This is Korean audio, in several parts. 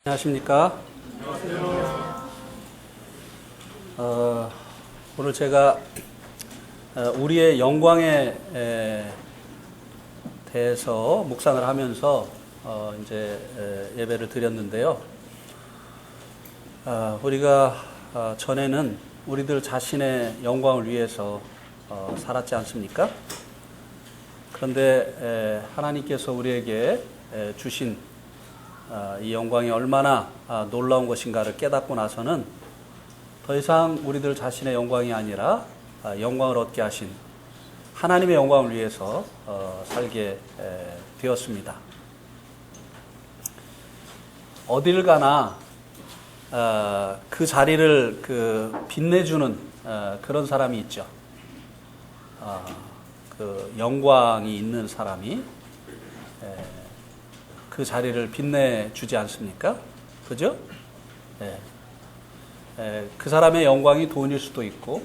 안녕하십니까? 오늘 제가 우리의 영광에 대해서 묵상을 하면서 이제 예배를 드렸는데요. 우리가 전에는 우리들 자신의 영광을 위해서 살았지 않습니까? 그런데 하나님께서 우리에게 주신 이 영광이 얼마나 놀라운 것인가를 깨닫고 나서는 더 이상 우리들 자신의 영광이 아니라 영광을 얻게 하신 하나님의 영광을 위해서 살게 되었습니다. 어딜 가나 그 자리를 빛내주는 그런 사람이 있죠. 그 영광이 있는 사람이 그 자리를 빛내주지 않습니까? 그죠? 그 사람의 영광이 돈일 수도 있고,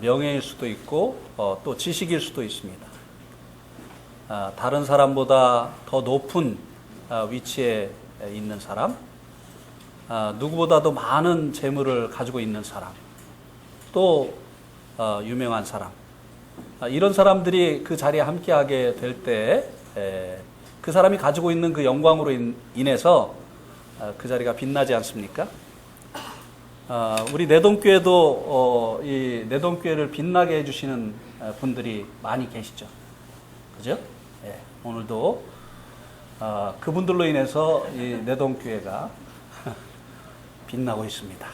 명예일 수도 있고, 또 지식일 수도 있습니다. 다른 사람보다 더 높은 위치에 있는 사람, 누구보다도 많은 재물을 가지고 있는 사람, 또 유명한 사람, 이런 사람들이 그 자리에 함께하게 될 때 그 사람이 가지고 있는 그 영광으로 인해서 그 자리가 빛나지 않습니까? 우리 내동교회도 이 내동교회를 빛나게 해주시는 분들이 많이 계시죠. 그죠? 오늘도 그분들로 인해서 이 내동교회가 빛나고 있습니다.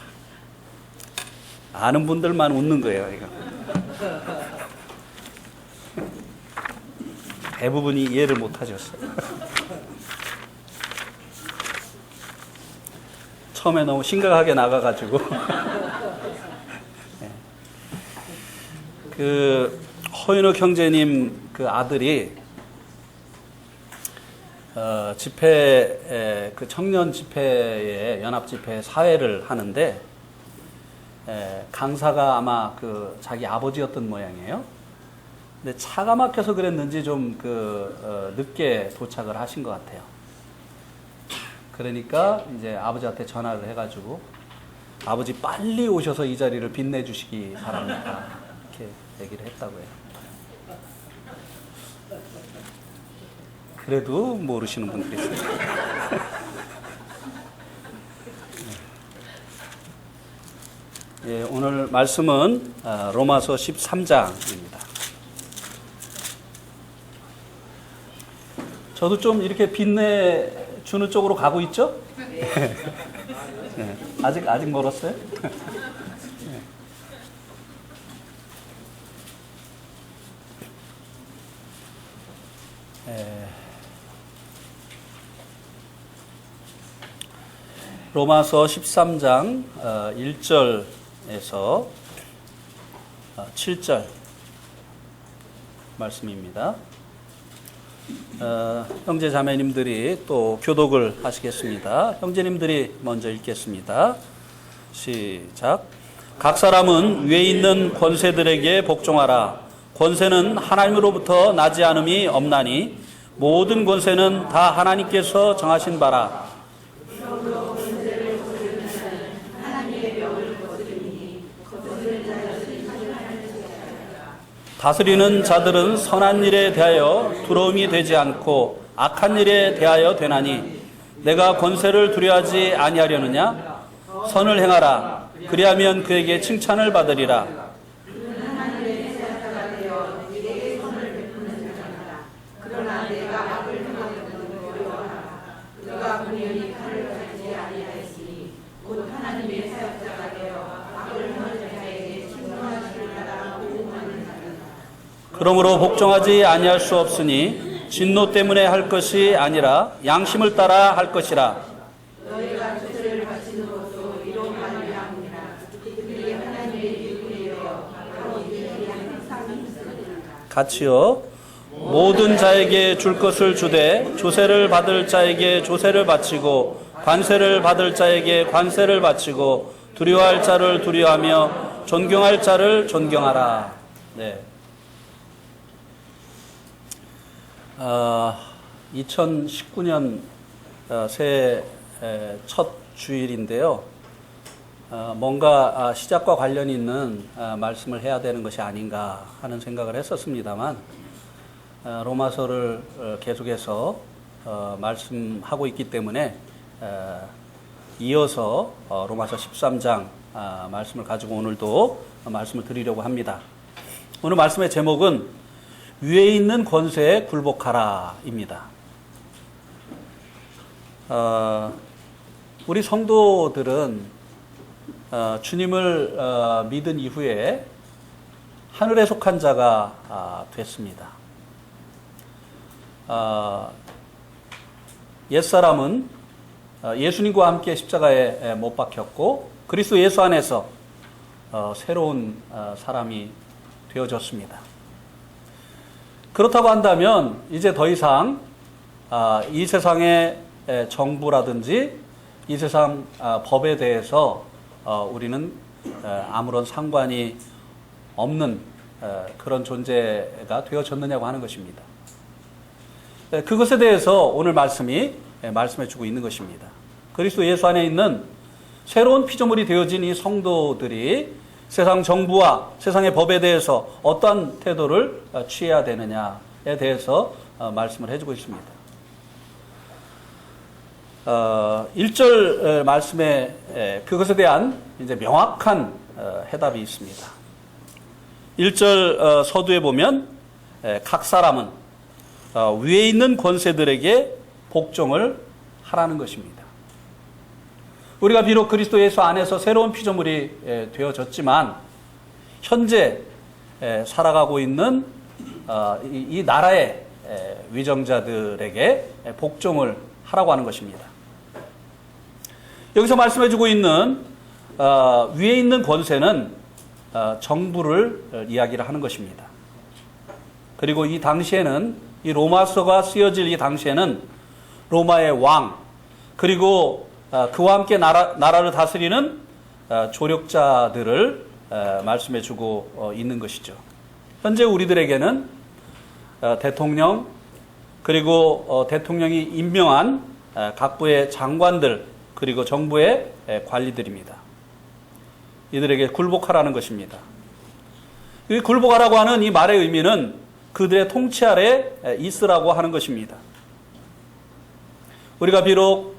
아는 분들만 웃는 거예요, 이거. 대부분이 이해를 못 하셨어요. 처음에 너무 심각하게 나가가지고. 그 허윤욱 형제님 그 아들이 집회, 그 청년 집회에 연합 집회 사회를 하는데 강사가 아마 그 자기 아버지였던 모양이에요. 근데 차가 막혀서 그랬는지 좀 늦게 도착을 하신 것 같아요. 그러니까 이제 아버지한테 전화를 해가지고 아버지 빨리 오셔서 이 자리를 빛내주시기 바랍니다. 이렇게 얘기를 했다고 해요. 그래도 모르시는 분들이 있어요. 오늘 말씀은 로마서 13장입니다. 저도 좀 이렇게 빛내주는 쪽으로 가고 있죠? 네. 아직 멀었어요? 로마서 13장 1절에서 7절 말씀입니다. 형제 자매님들이 또 교독을 하시겠습니다. 형제님들이 먼저 읽겠습니다. 시작. 각 사람은 위에 있는 권세들에게 복종하라. 권세는 하나님으로부터 나지 않음이 없나니 모든 권세는 다 하나님께서 정하신 바라. 다스리는 자들은 선한 일에 대하여 두려움이 되지 않고 악한 일에 대하여 되나니 내가 권세를 두려워하지 아니하려느냐? 선을 행하라. 그리하면 그에게 칭찬을 받으리라. 그러므로 복종하지 아니할 수 없으니 진노 때문에 할 것이 아니라 양심을 따라 할 것이라. 너희가 조세를 바치는 것도 이로만 위함이라. 그들이 하나님의 일꾼이여 바로 이들이 항상 같이요. 모든 자에게 줄 것을 주되 조세를 받을 자에게 조세를 바치고 관세를 받을 자에게 관세를 바치고 두려워할 자를 두려워하며 존경할 자를 존경하라. 네. 2019년 새해 첫 주일인데요. 뭔가 시작과 관련이 있는 말씀을 해야 되는 것이 아닌가 하는 생각을 했었습니다만 로마서를 계속해서 말씀하고 있기 때문에 이어서 로마서 13장 말씀을 가지고 오늘도 말씀을 드리려고 합니다. 오늘 말씀의 제목은 위에 있는 권세에 굴복하라입니다. 우리 성도들은 주님을 믿은 이후에 하늘에 속한 자가 됐습니다. 옛사람은 예수님과 함께 십자가에 못 박혔고 그리스도 예수 안에서 새로운 사람이 되어졌습니다. 그렇다고 한다면 이제 더 이상 이 세상의 정부라든지 이 세상 법에 대해서 우리는 아무런 상관이 없는 그런 존재가 되어졌느냐고 하는 것입니다. 그것에 대해서 오늘 말씀해 주고 있는 것입니다. 그리스도 예수 안에 있는 새로운 피조물이 되어진 이 성도들이 세상 정부와 세상의 법에 대해서 어떠한 태도를 취해야 되느냐에 대해서 말씀을 해주고 있습니다. 1절 말씀에 그것에 대한 이제 명확한 해답이 있습니다. 1절 서두에 보면 각 사람은 위에 있는 권세들에게 복종을 하라는 것입니다. 우리가 비록 그리스도 예수 안에서 새로운 피조물이 되어졌지만 현재 살아가고 있는 이 나라의 위정자들에게 복종을 하라고 하는 것입니다. 여기서 말씀해주고 있는 위에 있는 권세는 정부를 이야기를 하는 것입니다. 그리고 이 당시에는 이 로마서가 쓰여질 이 당시에는 로마의 왕 그리고 그와 함께 나라를 다스리는 조력자들을 말씀해주고 있는 것이죠. 현재 우리들에게는 대통령 그리고 대통령이 임명한 각부의 장관들 그리고 정부의 관리들입니다. 이들에게 굴복하라는 것입니다. 이 굴복하라고 하는 이 말의 의미는 그들의 통치 아래 있으라고 하는 것입니다. 우리가 비록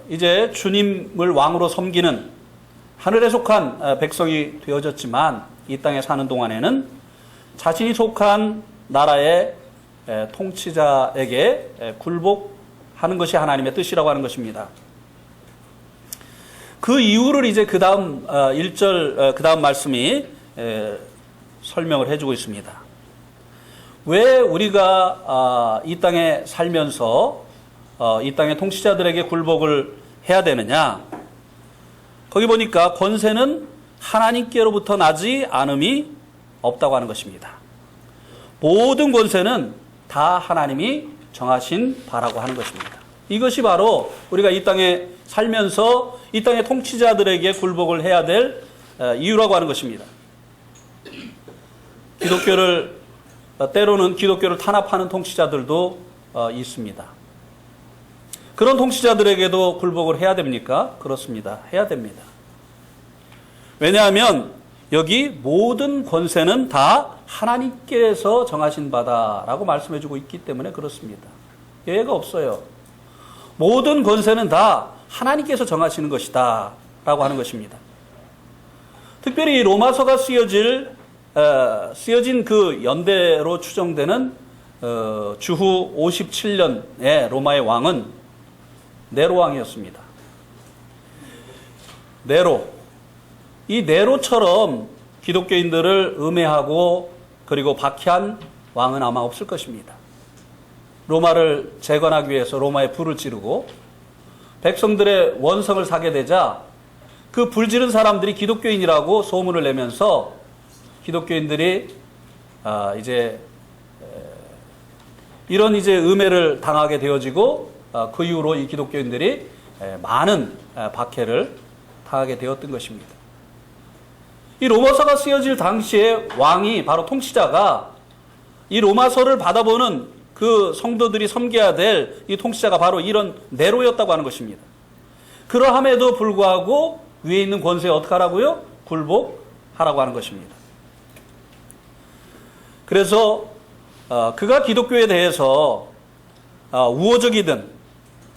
이제 주님을 왕으로 섬기는 하늘에 속한 백성이 되어졌지만 이 땅에 사는 동안에는 자신이 속한 나라의 통치자에게 굴복하는 것이 하나님의 뜻이라고 하는 것입니다. 그 이유를 이제 그 다음 1절 그 다음 말씀이 설명을 해주고 있습니다. 왜 우리가 이 땅에 살면서 이 땅의 통치자들에게 굴복을 해야 되느냐? 거기 보니까 권세는 하나님께로부터 나지 않음이 없다고 하는 것입니다. 모든 권세는 다 하나님이 정하신 바라고 하는 것입니다. 이것이 바로 우리가 이 땅에 살면서 이 땅의 통치자들에게 굴복을 해야 될 이유라고 하는 것입니다. 때로는 기독교를 탄압하는 통치자들도 있습니다. 그런 통치자들에게도 굴복을 해야 됩니까? 그렇습니다. 해야 됩니다. 왜냐하면 여기 모든 권세는 다 하나님께서 정하신 바다라고 말씀해주고 있기 때문에 그렇습니다. 예외가 없어요. 모든 권세는 다 하나님께서 정하시는 것이다 라고 하는 것입니다. 특별히 로마서가 쓰여진 그 연대로 추정되는 주후 57년의 로마의 왕은 네로 왕이었습니다. 이 네로처럼 기독교인들을 음해하고 그리고 박해한 왕은 아마 없을 것입니다. 로마를 재건하기 위해서 로마에 불을 지르고 백성들의 원성을 사게 되자 그 불지른 사람들이 기독교인이라고 소문을 내면서 기독교인들이 이제 이런 이제 음해를 당하게 되어지고 그 이후로 이 기독교인들이 많은 박해를 당하게 되었던 것입니다. 이 로마서가 쓰여질 당시에 왕이 바로 통치자가 이 로마서를 받아보는 그 성도들이 섬겨야 될 이 통치자가 바로 이런 네로였다고 하는 것입니다. 그러함에도 불구하고 위에 있는 권세에 어떻게 하라고요? 굴복하라고 하는 것입니다. 그래서 그가 기독교에 대해서 우호적이든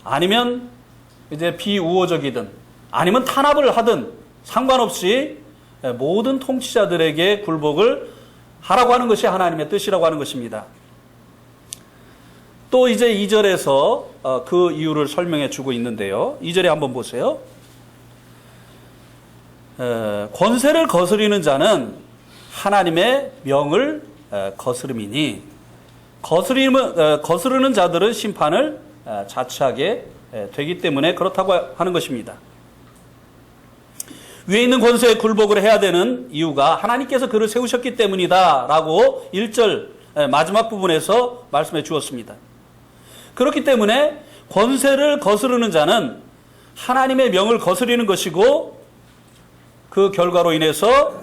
아니면 이제 비우호적이든 아니면 탄압을 하든 상관없이 모든 통치자들에게 굴복을 하라고 하는 것이 하나님의 뜻이라고 하는 것입니다. 또 이제 2절에서 그 이유를 설명해 주고 있는데요. 2절에 한번 보세요. 권세를 거스리는 자는 하나님의 명을 거스름이니 거스르는 자들은 심판을 자취하게 되기 때문에 그렇다고 하는 것입니다. 위에 있는 권세에 굴복을 해야 되는 이유가 하나님께서 그를 세우셨기 때문이다 라고 1절 마지막 부분에서 말씀해 주었습니다. 그렇기 때문에 권세를 거스르는 자는 하나님의 명을 거스리는 것이고 그 결과로 인해서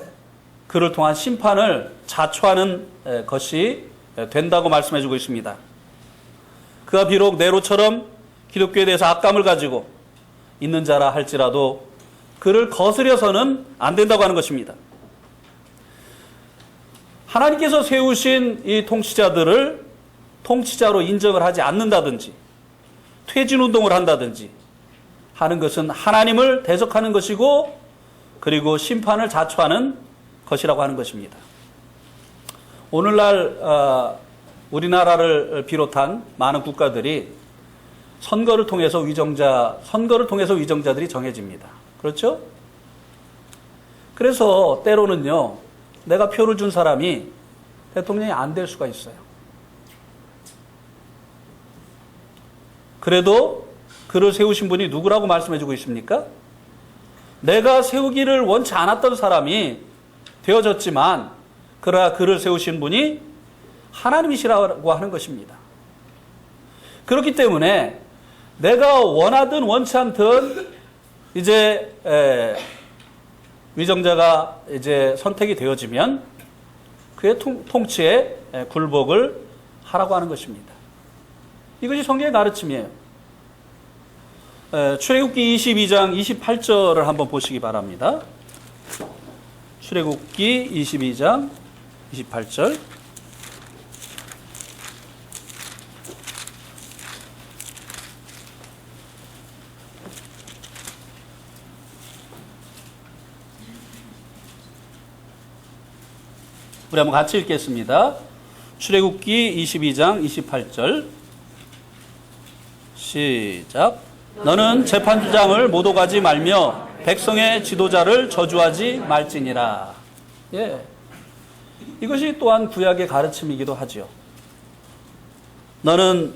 그를 통한 심판을 자초하는 것이 된다고 말씀해 주고 있습니다. 그가 비록 네로처럼 기독교에 대해서 악감을 가지고 있는 자라 할지라도 그를 거스려서는 안 된다고 하는 것입니다. 하나님께서 세우신 이 통치자들을 통치자로 인정을 하지 않는다든지 퇴진운동을 한다든지 하는 것은 하나님을 대적하는 것이고 그리고 심판을 자초하는 것이라고 하는 것입니다. 오늘날 우리나라를 비롯한 많은 국가들이 선거를 통해서 위정자들이 정해집니다. 그렇죠? 그래서 때로는요, 내가 표를 준 사람이 대통령이 안 될 수가 있어요. 그래도 그를 세우신 분이 누구라고 말씀해주고 있습니까? 내가 세우기를 원치 않았던 사람이 되어졌지만 그러나 그를 세우신 분이 하나님이시라고 하는 것입니다. 그렇기 때문에 내가 원하든 원치 않든 이제 위정자가 이제 선택이 되어지면 그의 통치에 굴복을 하라고 하는 것입니다. 이것이 성경의 가르침이에요. 출애굽기 22장 28절을 한번 보시기 바랍니다. 출애굽기 22장 28절. 우리 한번 같이 읽겠습니다. 출애굽기 22장 28절 시작. 너는 재판장을 모독하지 말며 백성의 지도자를 저주하지 말지니라. 예, 이것이 또한 구약의 가르침이기도 하죠. 너는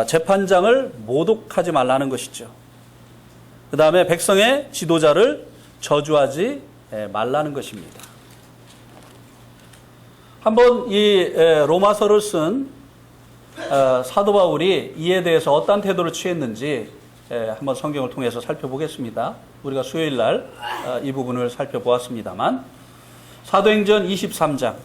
재판장을 모독하지 말라는 것이죠. 그 다음에 백성의 지도자를 저주하지 말라는 것입니다. 한번 이 로마서를 쓴 사도 바울이 이에 대해서 어떤 태도를 취했는지 한번 성경을 통해서 살펴보겠습니다. 우리가 수요일 날 이 부분을 살펴보았습니다만 사도행전 23장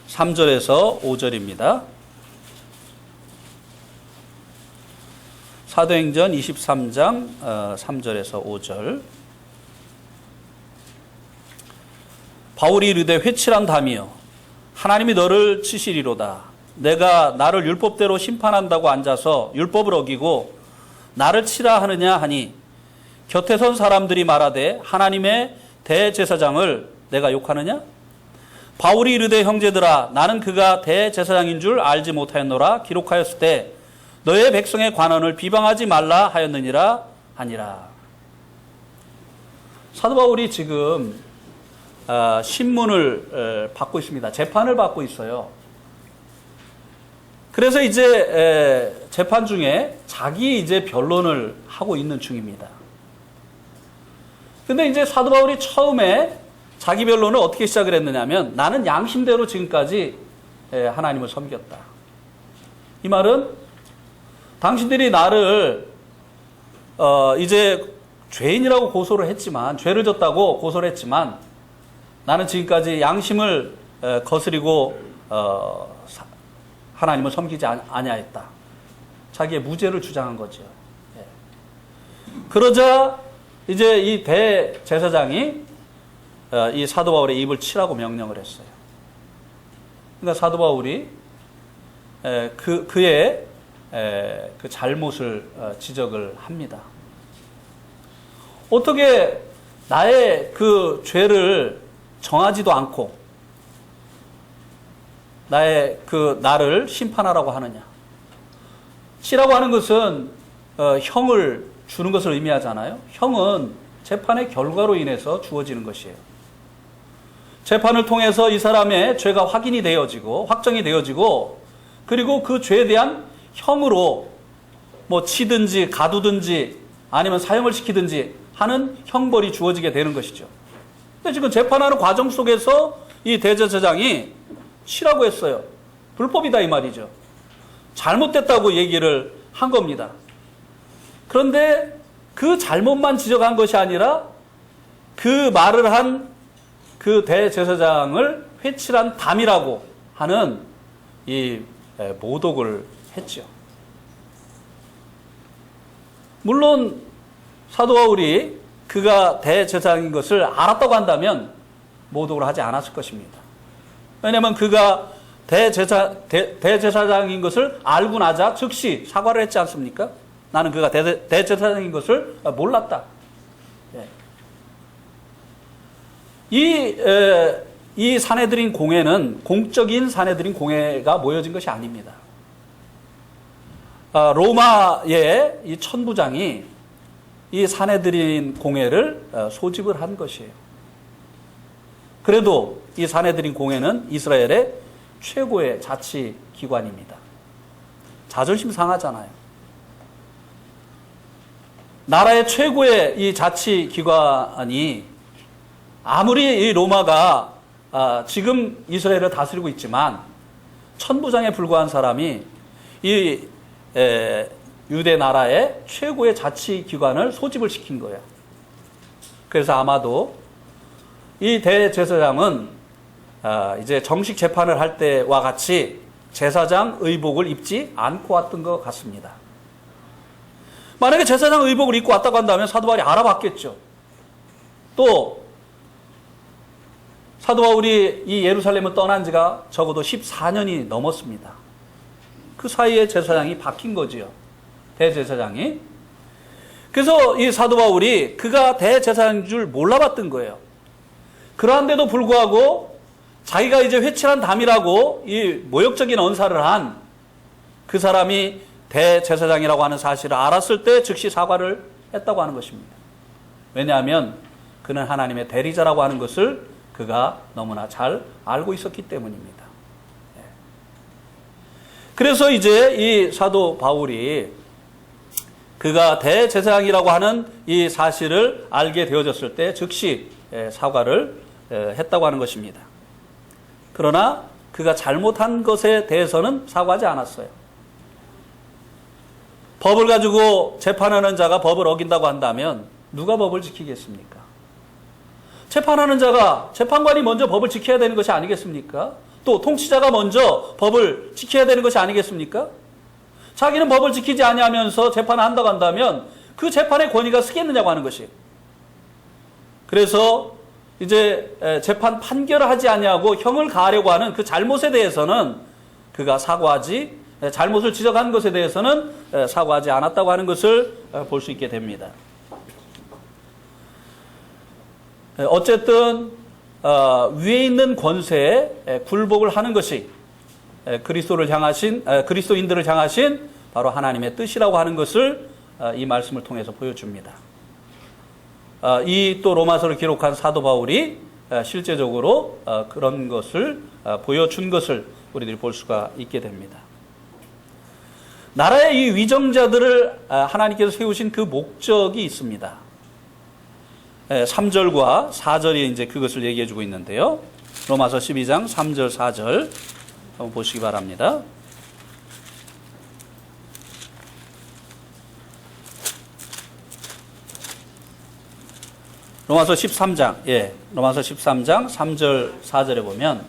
3절에서 5절입니다. 사도행전 23장 3절에서 5절. 바울이 이르되 회칠한 담이여 하나님이 너를 치시리로다. 내가 나를 율법대로 심판한다고 앉아서 율법을 어기고 나를 치라 하느냐 하니 곁에 선 사람들이 말하되 하나님의 대제사장을 내가 욕하느냐? 바울이 이르되 형제들아 나는 그가 대제사장인 줄 알지 못하였노라. 기록하였을 때 너의 백성의 관원을 비방하지 말라 하였느니라 하니라. 사도 바울이 지금 신문을 받고 있습니다. 재판을 받고 있어요. 그래서 이제 재판 중에 자기 이제 변론을 하고 있는 중입니다. 근데 이제 사도 바울이 처음에 자기 변론을 어떻게 시작을 했느냐면 나는 양심대로 지금까지 하나님을 섬겼다. 이 말은 당신들이 나를 이제 죄인이라고 고소를 했지만, 죄를 졌다고 고소를 했지만, 나는 지금까지 양심을 거스리고 하나님을 섬기지 아니하였다. 자기의 무죄를 주장한 거죠. 예. 그러자 이제 이 대제사장이 이 사도 바울의 입을 치라고 명령을 했어요. 그러니까 사도 바울이 그의 그 잘못을 지적을 합니다. 어떻게 나의 그 죄를 정하지도 않고 나를 심판하라고 하느냐. 치라고 하는 것은 형을 주는 것을 의미하잖아요. 형은 재판의 결과로 인해서 주어지는 것이에요. 재판을 통해서 이 사람의 죄가 확인이 되어지고 확정이 되어지고, 그리고 그 죄에 대한 형으로 뭐 치든지 가두든지 아니면 사형을 시키든지 하는 형벌이 주어지게 되는 것이죠. 근데 지금 재판하는 과정 속에서 이 대제사장이 치라고 했어요. 불법이다 이 말이죠. 잘못됐다고 얘기를 한 겁니다. 그런데 그 잘못만 지적한 것이 아니라 그 말을 한 그 대제사장을 회칠한 담이라고 하는 이 모독을 했죠. 물론 사도 바울이 그가 대제사장인 것을 알았다고 한다면 모독을 하지 않았을 것입니다. 왜냐하면 그가 대제사장인 것을 알고 나자 즉시 사과를 했지 않습니까? 나는 그가 대제사장인 것을 몰랐다. 이 사내들인 공회는 공적인 사내들인 공회가 모여진 것이 아닙니다. 로마의 이 천부장이 이 사내들인 공회를 소집을 한 것이에요. 그래도 이 사내들인 공회는 이스라엘의 최고의 자치기관입니다. 자존심 상하잖아요. 나라의 최고의 이 자치기관이 아무리 이 로마가 지금 이스라엘을 다스리고 있지만 천부장에 불과한 사람이 이 유대 나라의 최고의 자치기관을 소집을 시킨 거예요. 그래서 아마도 이 대제사장은 이제 정식 재판을 할 때와 같이 제사장 의복을 입지 않고 왔던 것 같습니다. 만약에 제사장 의복을 입고 왔다고 한다면 사도 바울이 알아봤겠죠. 또 사도 바울이 이 예루살렘을 떠난 지가 적어도 14년이 넘었습니다. 그 사이에 제사장이 바뀐 거지요. 대제사장이. 그래서 이 사도 바울이 그가 대제사장인 줄 몰라봤던 거예요. 그러한데도 불구하고 자기가 이제 회칠한 담이라고 이 모욕적인 언사를 한 그 사람이 대제사장이라고 하는 사실을 알았을 때 즉시 사과를 했다고 하는 것입니다. 왜냐하면 그는 하나님의 대리자라고 하는 것을 그가 너무나 잘 알고 있었기 때문입니다. 그래서 이제 이 사도 바울이 그가 대제사장이라고 하는 이 사실을 알게 되어졌을 때 즉시 사과를 했다고 하는 것입니다. 그러나 그가 잘못한 것에 대해서는 사과하지 않았어요. 법을 가지고 재판하는 자가 법을 어긴다고 한다면 누가 법을 지키겠습니까? 재판하는 자가, 재판관이 먼저 법을 지켜야 되는 것이 아니겠습니까? 또 통치자가 먼저 법을 지켜야 되는 것이 아니겠습니까? 자기는 법을 지키지 아니하면서 재판을 한다고 한다면 그 재판의 권위가 쓰겠느냐고 하는 것이. 그래서 이제 재판 판결을 하지 아니하고 형을 가하려고 하는 그 잘못에 대해서는 그가 사과하지, 잘못을 지적한 것에 대해서는 사과하지 않았다고 하는 것을 볼 수 있게 됩니다. 어쨌든 위에 있는 권세에 굴복을 하는 것이 그리스도인들을 향하신 바로 하나님의 뜻이라고 하는 것을 이 말씀을 통해서 보여줍니다. 이 또 로마서를 기록한 사도 바울이 실제적으로 그런 것을 보여준 것을 우리들이 볼 수가 있게 됩니다. 나라의 이 위정자들을 하나님께서 세우신 그 목적이 있습니다. 3절과 4절이 이제 그것을 얘기해 주고 있는데요. 로마서 12장 3절 4절 한번 보시기 바랍니다. 로마서 13장, 로마서 13장 3절, 4절에 보면,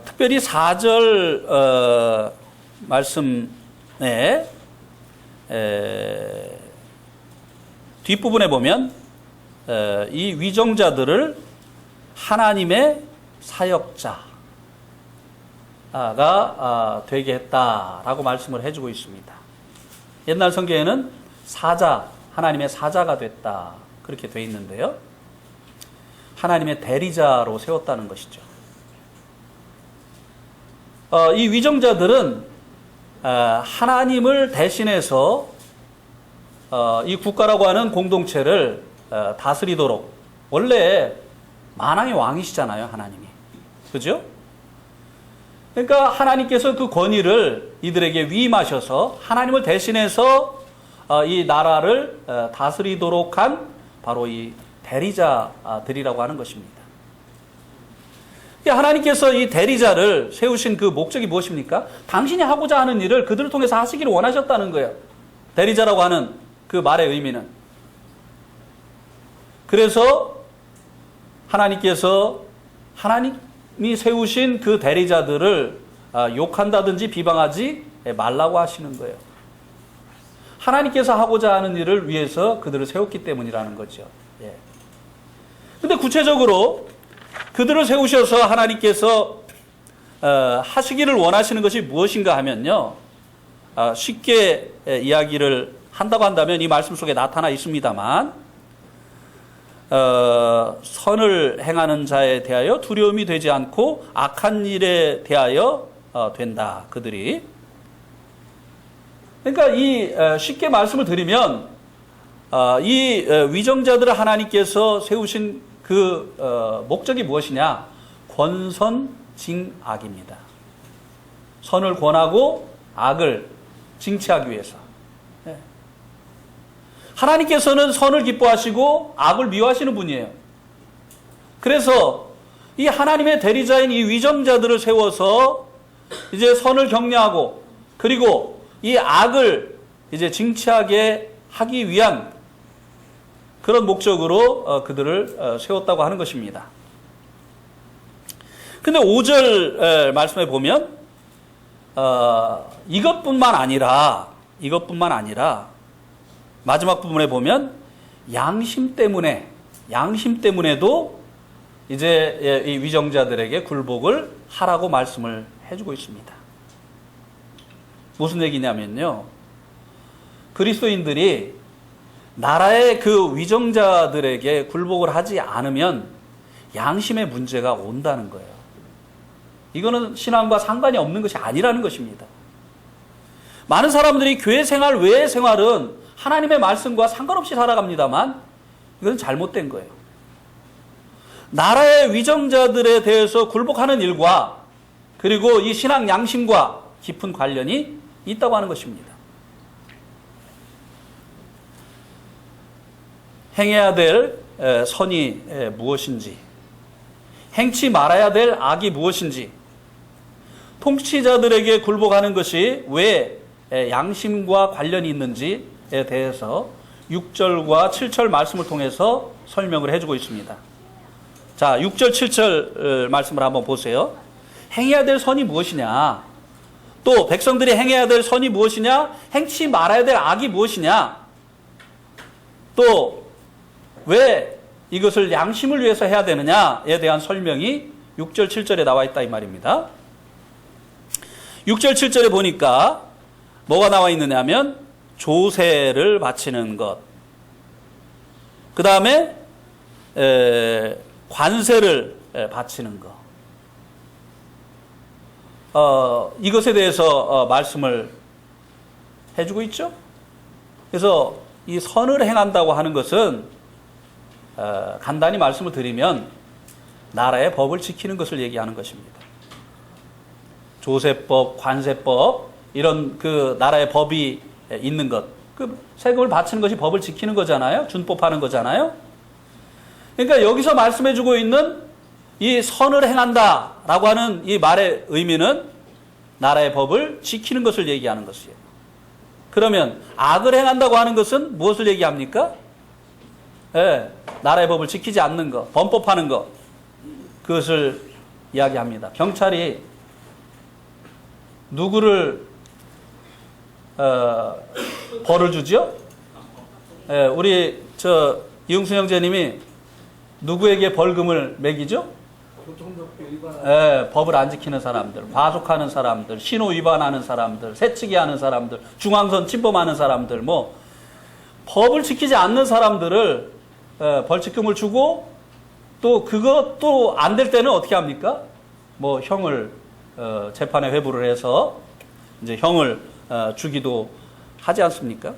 특별히 4절, 말씀에, 뒷부분에 보면, 이 위정자들을 하나님의 사역자가 되게 했다라고 말씀을 해주고 있습니다. 옛날 성경에는 사자, 하나님의 사자가 됐다 그렇게 돼 있는데요. 하나님의 대리자로 세웠다는 것이죠. 이 위정자들은 하나님을 대신해서 이 국가라고 하는 공동체를 다스리도록, 원래 만왕의 왕이시잖아요, 하나님이. 그죠? 그러니까 하나님께서 그 권위를 이들에게 위임하셔서 하나님을 대신해서 이 나라를 다스리도록 한 바로 이 대리자들이라고 하는 것입니다. 하나님께서 이 대리자를 세우신 그 목적이 무엇입니까? 당신이 하고자 하는 일을 그들을 통해서 하시기를 원하셨다는 거예요. 대리자라고 하는 그 말의 의미는. 그래서 하나님께서 하나님이 세우신 그 대리자들을 욕한다든지 비방하지 말라고 하시는 거예요. 하나님께서 하고자 하는 일을 위해서 그들을 세웠기 때문이라는 거죠. 근데 구체적으로 그들을 세우셔서 하나님께서 하시기를 원하시는 것이 무엇인가 하면요. 쉽게 이야기를 한다고 한다면 이 말씀 속에 나타나 있습니다만, 선을 행하는 자에 대하여 두려움이 되지 않고 악한 일에 대하여 된다. 그들이. 그러니까 이 쉽게 말씀을 드리면 이 위정자들을 하나님께서 세우신 그 목적이 무엇이냐? 권선징악입니다. 선을 권하고 악을 징치하기 위해서. 하나님께서는 선을 기뻐하시고 악을 미워하시는 분이에요. 그래서 이 하나님의 대리자인 이 위정자들을 세워서 이제 선을 격려하고, 그리고 이 악을 이제 징치하게 하기 위한 그런 목적으로 그들을 세웠다고 하는 것입니다. 근데 5절 말씀에 보면 이것뿐만 아니라 마지막 부분에 보면 양심 때문에도 이제 이 위정자들에게 굴복을 하라고 말씀을 해주고 있습니다. 무슨 얘기냐면요, 그리스도인들이 나라의 그 위정자들에게 굴복을 하지 않으면 양심의 문제가 온다는 거예요. 이거는 신앙과 상관이 없는 것이 아니라는 것입니다. 많은 사람들이 교회 생활 외의 생활은 하나님의 말씀과 상관없이 살아갑니다만 이건 잘못된 거예요. 나라의 위정자들에 대해서 굴복하는 일과 그리고 이 신앙 양심과 깊은 관련이 있다고 하는 것입니다. 행해야 될 선이 무엇인지, 행치 말아야 될 악이 무엇인지, 통치자들에게 굴복하는 것이 왜 양심과 관련이 있는지에 대해서 6절과 7절 말씀을 통해서 설명을 해주고 있습니다. 자, 6절, 7절 말씀을 한번 보세요. 행해야 될 선이 무엇이냐? 또 백성들이 행해야 될 선이 무엇이냐? 행치 말아야 될 악이 무엇이냐? 또 왜 이것을 양심을 위해서 해야 되느냐에 대한 설명이 6절, 7절에 나와 있다 이 말입니다. 6절, 7절에 보니까 뭐가 나와 있느냐 하면 조세를 바치는 것, 그 다음에 관세를 바치는 것, 이것에 대해서 말씀을 해주고 있죠. 그래서 이 선을 행한다고 하는 것은 간단히 말씀을 드리면 나라의 법을 지키는 것을 얘기하는 것입니다. 조세법, 관세법, 이런 그 나라의 법이 있는 것, 그 세금을 바치는 것이 법을 지키는 거잖아요. 준법하는 거잖아요. 그러니까 여기서 말씀해주고 있는 이 선을 행한다라고 하는 이 말의 의미는 나라의 법을 지키는 것을 얘기하는 것이에요. 그러면 악을 행한다고 하는 것은 무엇을 얘기합니까? 예, 나라의 법을 지키지 않는 것, 범법하는 것, 그것을 이야기합니다. 경찰이 누구를 벌을 주죠? 예, 우리 이웅순 형제님이 누구에게 벌금을 매기죠? 예, 법을 안 지키는 사람들, 과속하는 사람들, 신호 위반하는 사람들, 새치기 하는 사람들, 중앙선 침범하는 사람들, 뭐 법을 지키지 않는 사람들을 벌칙금을 주고, 또 그것도 안 될 때는 어떻게 합니까? 뭐 형을 재판에 회부를 해서 이제 형을 주기도 하지 않습니까?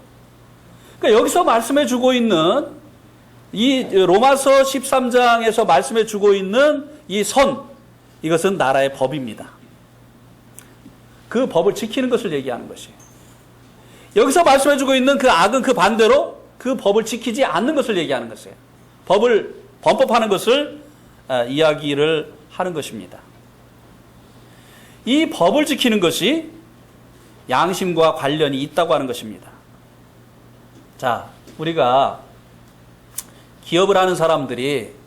그러니까 여기서 말씀해 주고 있는 이 로마서 13장에서 말씀해 주고 있는 이 선, 이것은 나라의 법입니다. 그 법을 지키는 것을 얘기하는 것이에요. 여기서 말씀해 주고 있는 그 악은 그 반대로 그 법을 지키지 않는 것을 얘기하는 것이에요. 법을 범법하는 것을 이야기를 하는 것입니다. 이 법을 지키는 것이 양심과 관련이 있다고 하는 것입니다. 자, 우리가 기업을 하는 사람들이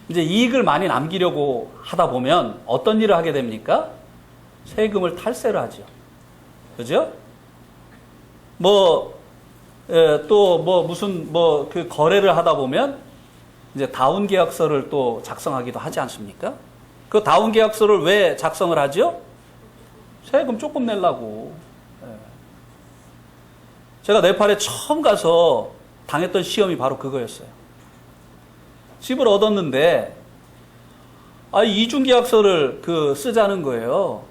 이제 이익을 많이 남기려고 하다 보면 어떤 일을 하게 됩니까? 세금을 탈세를 하죠. 그죠? 무슨 그 거래를 하다 보면 이제 다운 계약서를 또 작성하기도 하지 않습니까? 그 다운 계약서를 왜 작성을 하죠? 세금 조금 내려고. 제가 네팔에 처음 가서 당했던 시험이 바로 그거였어요. 집을 얻었는데, 이중계약서를 쓰자는 거예요.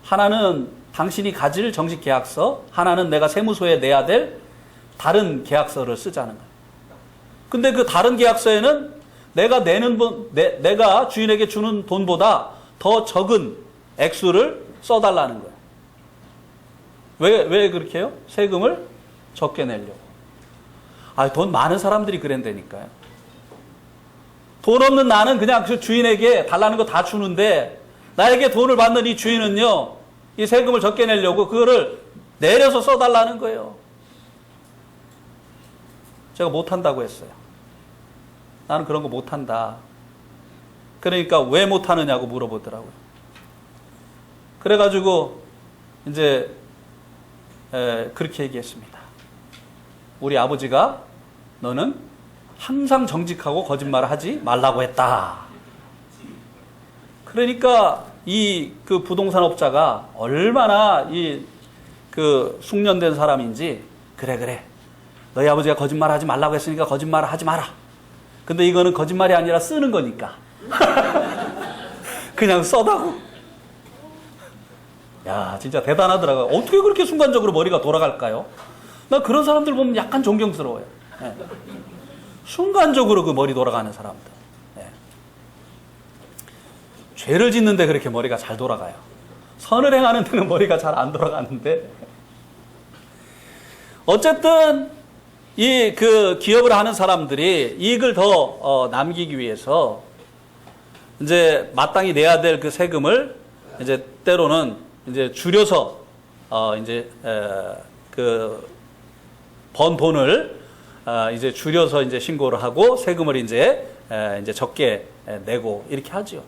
하나는 당신이 가질 정식 계약서, 하나는 내가 세무소에 내야 될 다른 계약서를 쓰자는 거예요. 근데 그 다른 계약서에는 내가 주인에게 주는 돈보다 더 적은 액수를 써달라는 거예요. 왜 그렇게 해요? 세금을 적게 내려고. 돈 많은 사람들이 그랬다니까요. 돈 없는 나는 그냥 그 주인에게 달라는 거 다 주는데, 나에게 돈을 받는 이 주인은요, 이 세금을 적게 내려고 그거를 내려서 써달라는 거예요. 제가 못한다고 했어요. 나는 그런 거 못한다. 그러니까 왜 못하느냐고 물어보더라고요. 그래가지고 이제 그렇게 얘기했습니다. 우리 아버지가 너는 항상 정직하고 거짓말을 하지 말라고 했다. 그러니까 그 부동산업자가 얼마나 숙련된 사람인지, 그래. 너희 아버지가 거짓말하지 말라고 했으니까 거짓말을 하지 마라. 근데 이거는 거짓말이 아니라 쓰는 거니까. 그냥 써다고. 야, 진짜 대단하더라고요. 어떻게 그렇게 순간적으로 머리가 돌아갈까요? 나 그런 사람들 보면 약간 존경스러워요. 네. 순간적으로 그 머리 돌아가는 사람들. 네. 죄를 짓는데 그렇게 머리가 잘 돌아가요. 선을 행하는 데는 머리가 잘 안 돌아가는데. 어쨌든 기업을 하는 사람들이 이익을 더 남기기 위해서 이제 마땅히 내야 될 그 세금을 이제 때로는 이제 줄여서 번 돈을 이제 줄여서 이제 신고를 하고 세금을 이제 적게 내고 이렇게 하죠.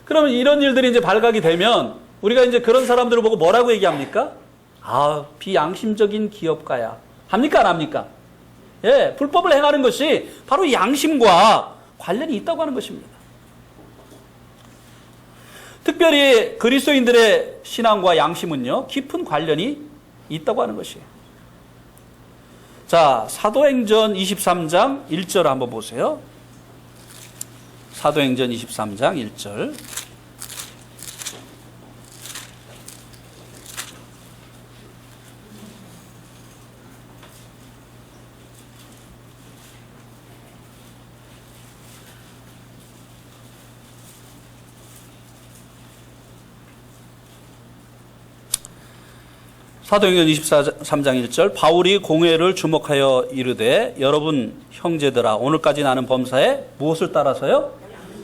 그러면 이런 일들이 이제 발각이 되면 우리가 이제 그런 사람들을 보고 뭐라고 얘기합니까? 비양심적인 기업가야. 합니까, 안 합니까? 예, 불법을 행하는 것이 바로 양심과 관련이 있다고 하는 것입니다. 특별히 그리스도인들의 신앙과 양심은요, 깊은 관련이 있다고 하는 것이에요. 자, 사도행전 23장 1절 한번 보세요. 사도행전 23장 1절. 사도행전 23장 1절. 바울이 공회를 주목하여 이르되 여러분 형제들아, 오늘까지 나는 범사에 무엇을 따라서요?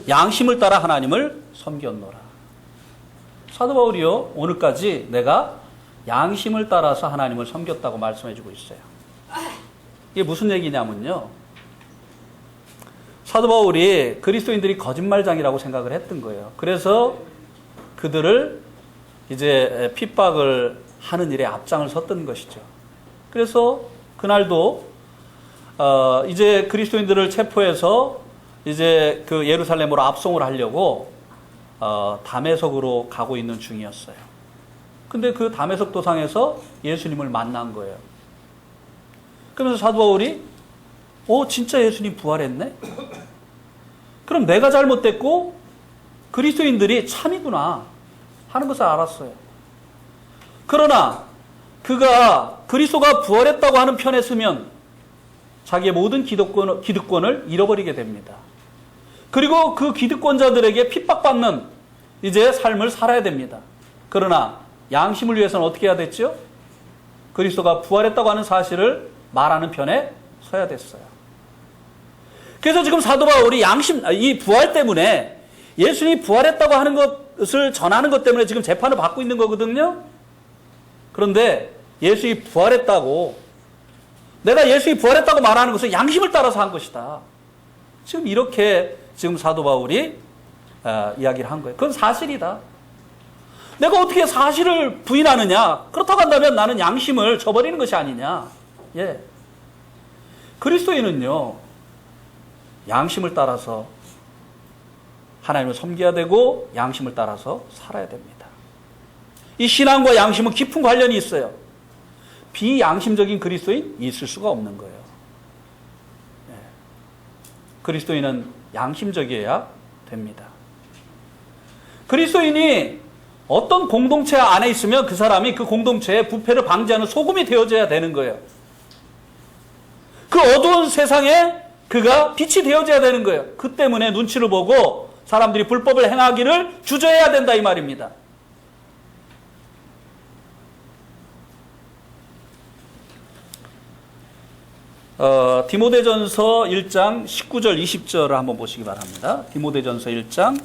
양심을 따라 하나님을 섬겼노라. 사도 바울이요, 오늘까지 내가 양심을 따라서 하나님을 섬겼다고 말씀해 주고 있어요. 이게 무슨 얘기냐면요. 사도 바울이 그리스도인들이 거짓말장이라고 생각을 했던 거예요. 그래서 그들을 이제 핍박을 하는 일에 앞장을 섰던 것이죠. 그래서 그날도 이제 그리스도인들을 체포해서 이제 그 예루살렘으로 압송을 하려고 다메섹으로 가고 있는 중이었어요. 근데 그 다메섹 도상에서 예수님을 만난 거예요. 그러면서 사도 바울이 진짜 예수님 부활했네? 그럼 내가 잘못됐고 그리스도인들이 참이구나 하는 것을 알았어요. 그러나 그가 그리스도가 부활했다고 하는 편에 서면 자기의 모든 기득권을 잃어버리게 됩니다. 그리고 그 기득권자들에게 핍박받는 이제 삶을 살아야 됩니다. 그러나 양심을 위해서는 어떻게 해야 됐죠? 그리스도가 부활했다고 하는 사실을 말하는 편에 서야 됐어요. 그래서 지금 사도 바울이 이 부활 때문에 예수님이 부활했다고 하는 것을 전하는 것 때문에 지금 재판을 받고 있는 거거든요. 그런데 예수님이 부활했다고, 내가 예수님이 부활했다고 말하는 것은 양심을 따라서 한 것이다. 지금 이렇게 지금 사도 바울이 이야기를 한 거예요. 그건 사실이다. 내가 어떻게 사실을 부인하느냐? 그렇다고 한다면 나는 양심을 저버리는 것이 아니냐? 예. 그리스도인은요, 양심을 따라서 하나님을 섬겨야 되고 양심을 따라서 살아야 됩니다. 이 신앙과 양심은 깊은 관련이 있어요. 비양심적인 그리스도인 있을 수가 없는 거예요. 예. 그리스도인은 양심적이어야 됩니다. 그리스도인이 어떤 공동체 안에 있으면 그 사람이 그 공동체의 부패를 방지하는 소금이 되어져야 되는 거예요. 그 어두운 세상에 그가 빛이 되어져야 되는 거예요. 그 때문에 눈치를 보고 사람들이 불법을 행하기를 주저해야 된다 이 말입니다. 디모데전서 1장 19절 20절을 한번 보시기 바랍니다. 디모데전서 1장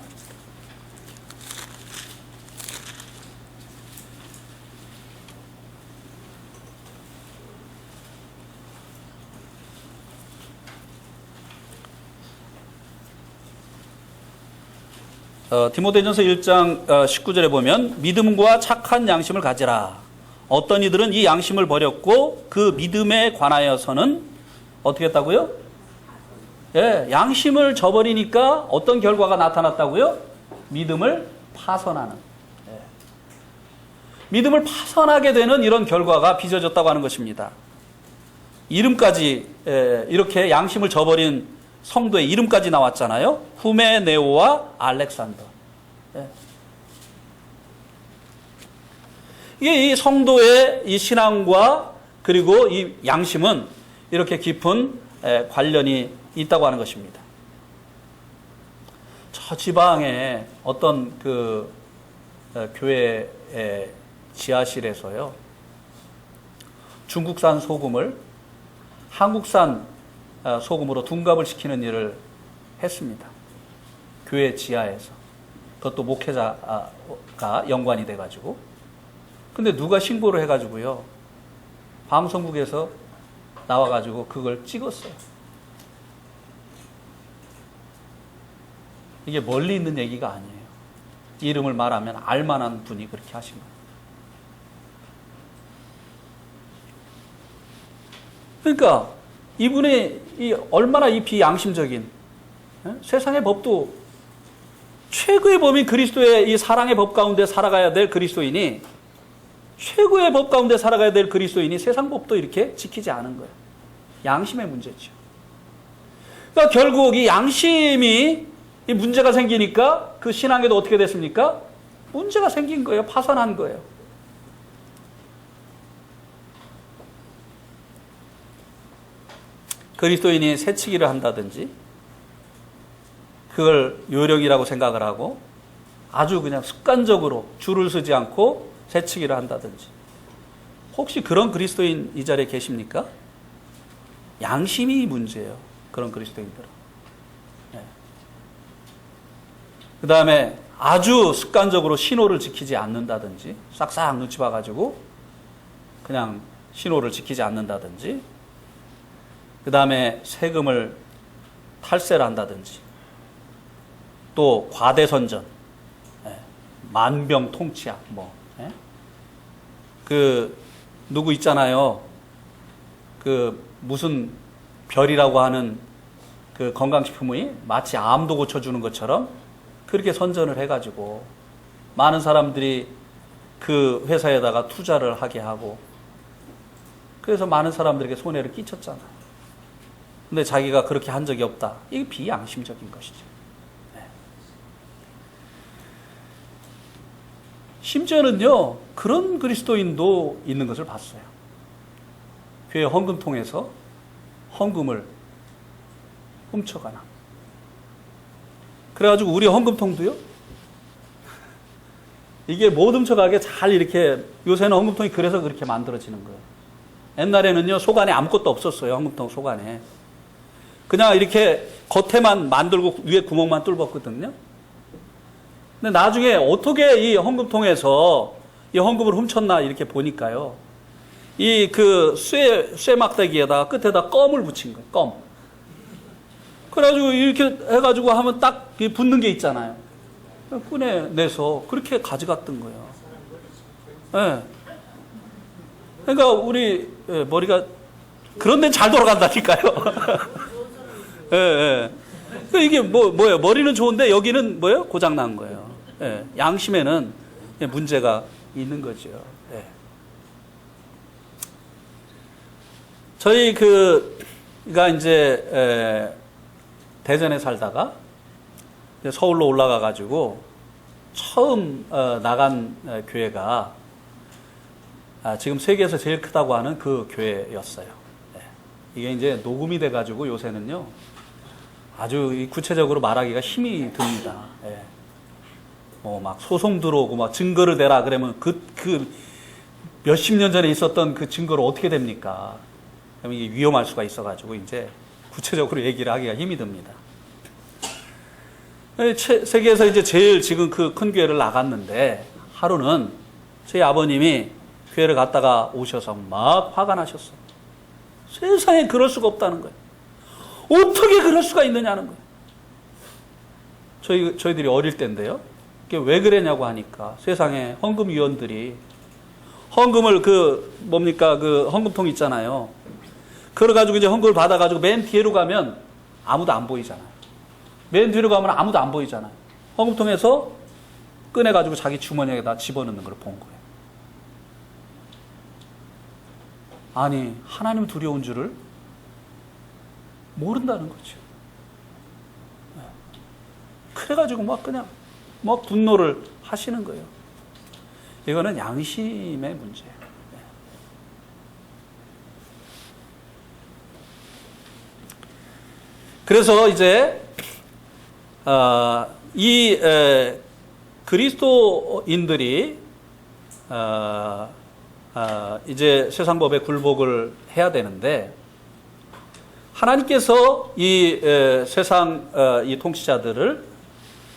디모데전서 1장 19절에 보면 믿음과 착한 양심을 가지라. 어떤 이들은 이 양심을 버렸고 그 믿음에 관하여서는 어떻게 했다고요? 예, 양심을 저버리니까 어떤 결과가 나타났다고요? 믿음을 파선하는. 예. 믿음을 파선하게 되는 이런 결과가 빚어졌다고 하는 것입니다. 이름까지 이렇게 양심을 저버린 성도의 이름까지 나왔잖아요. 후메네오와 알렉산더. 예. 이게 이 성도의 이 신앙과 그리고 이 양심은 이렇게 깊은 관련이 있다고 하는 것입니다. 저 지방에 어떤 그 교회의 지하실에서요, 중국산 소금을 한국산 소금으로 둔갑을 시키는 일을 했습니다. 교회 지하에서. 그것도 목회자가 연관이 돼가지고. 근데 누가 신고를 해가지고요, 방송국에서 나와가지고 그걸 찍었어요. 이게 멀리 있는 얘기가 아니에요. 이름을 말하면 알만한 분이 그렇게 하신 거예요. 그러니까 이분이 얼마나 이 비양심적인, 세상의 법도 최고의 법인 그리스도의 이 사랑의 법 가운데 살아가야 될 그리스도인이, 최고의 법 가운데 살아가야 될 그리스도인이 세상 법도 이렇게 지키지 않은 거예요. 양심의 문제죠. 그러니까 결국 이 양심이 이 문제가 생기니까 그 신앙에도 어떻게 됐습니까? 문제가 생긴 거예요. 파선한 거예요. 그리스도인이 새치기를 한다든지 그걸 요령이라고 생각을 하고 아주 그냥 습관적으로 줄을 서지 않고 새치기를 한다든지, 혹시 그런 그리스도인 이 자리에 계십니까? 양심이 문제예요. 그런 그리스도인들은. 네. 그 다음에 아주 습관적으로 신호를 지키지 않는다든지, 싹싹 눈치 봐가지고 그냥 신호를 지키지 않는다든지, 그 다음에 세금을 탈세를 한다든지, 또 과대선전, 만병통치약, 그 누구 있잖아요. 그 무슨 별이라고 하는 그 건강식품이 마치 암도 고쳐주는 것처럼 그렇게 선전을 해가지고 많은 사람들이 그 회사에다가 투자를 하게 하고, 그래서 많은 사람들에게 손해를 끼쳤잖아요. 근데 자기가 그렇게 한 적이 없다. 이게 비양심적인 것이죠. 네. 심지어는요, 그런 그리스도인도 있는 것을 봤어요. 교회 헌금통에서 헌금을 훔쳐가나. 그래가지고 우리 헌금통도요, 이게 못 훔쳐가게 잘 이렇게, 요새는 헌금통이 그래서 그렇게 만들어지는 거예요. 옛날에는요, 속안에 아무것도 없었어요. 헌금통 속안에. 그냥 이렇게 겉에만 만들고 위에 구멍만 뚫었거든요. 근데 나중에 어떻게 이 헌금통에서 이 헌금을 훔쳤나 이렇게 보니까요, 이 그 쇠막대기에다가 끝에다 껌을 붙인 거예요. 껌. 그래가지고 이렇게 해가지고 하면 딱 붙는 게 있잖아요. 꺼내내서 그렇게 가져갔던 거예요. 네. 그러니까 우리 머리가 그런 데는 잘 돌아간다니까요. 예, 예. 이게 뭐예요? 머리는 좋은데 여기는 뭐예요? 고장난 거예요. 예. 양심에는 문제가 있는 거죠. 예. 저희가 이제 대전에 살다가 서울로 올라가 가지고 처음 나간 교회가 지금 세계에서 제일 크다고 하는 그 교회였어요. 이게 이제 녹음이 돼 가지고 요새는요, 아주 구체적으로 말하기가 힘이 듭니다. 막 소송 들어오고 막 증거를 대라 그러면 그 몇십 년 전에 있었던 그 증거를 어떻게 됩니까? 그러면 이게 위험할 수가 있어 가지고 이제 구체적으로 얘기를 하기가 힘이 듭니다. 세계에서 이제 제일 지금 그 큰 교회를 나갔는데, 하루는 저희 아버님이 교회를 갔다가 오셔서 막 화가 나셨어요. 세상에 그럴 수가 없다는 거예요. 어떻게 그럴 수가 있느냐는 거예요. 저희들이 어릴 때인데요, 그게 왜 그랬냐고 하니까, 세상에 헌금위원들이 헌금을 그 헌금통 있잖아요. 그래가지고 이제 헌금을 받아가지고 맨 뒤로 가면 아무도 안 보이잖아요. 맨 뒤로 가면 아무도 안 보이잖아요. 헌금통에서 꺼내가지고 자기 주머니에다 집어넣는 걸 본 거예요. 아니, 하나님 두려운 줄을 모른다는 거죠. 그래가지고 막 그냥 분노를 하시는 거예요. 이거는 양심의 문제예요. 그래서 이제 이 그리스도인들이 이제 세상 법에 굴복을 해야 되는데, 하나님께서 이 세상 이 통치자들을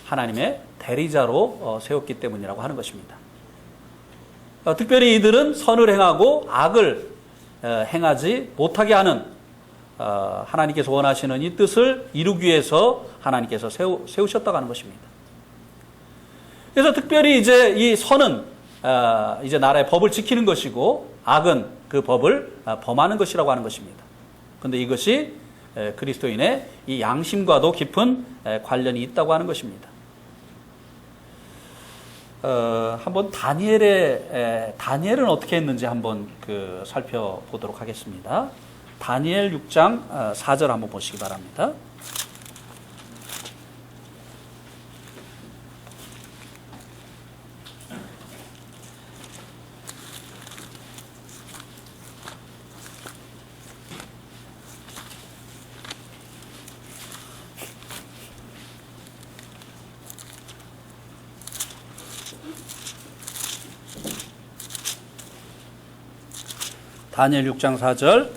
하나님의 대리자로 세웠기 때문이라고 하는 것입니다. 특별히 이들은 선을 행하고 악을 행하지 못하게 하는 하나님께서 원하시는 이 뜻을 이루기 위해서 하나님께서 세우셨다고 하는 것입니다. 그래서 특별히 이제 이 선은 이제 나라의 법을 지키는 것이고, 악은 그 법을 범하는 것이라고 하는 것입니다. 그런데 이것이 그리스도인의 이 양심과도 깊은 관련이 있다고 하는 것입니다. 한번 다니엘은 어떻게 했는지 한번 살펴보도록 하겠습니다. 다니엘 6장 4절 한번 보시기 바랍니다. 다니엘 6장 4절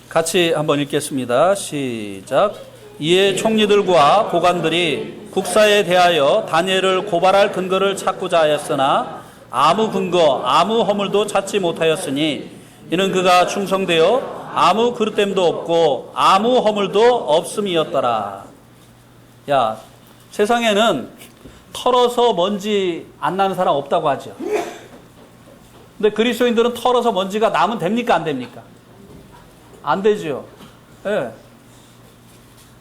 같이 한번 읽겠습니다. 시작. 이에 총리들과 고관들이 국사에 대하여 다니엘을 고발할 근거를 찾고자 하였으나 아무 근거, 아무 허물도 찾지 못하였으니 이는 그가 충성되어 아무 그릇됨도 없고 아무 허물도 없음이었더라. 야, 세상에는 털어서 먼지 안 나는 사람 없다고 하죠. 근데 그리스도인들은 털어서 먼지가 나면 됩니까? 안 됩니까? 안 되죠. 예.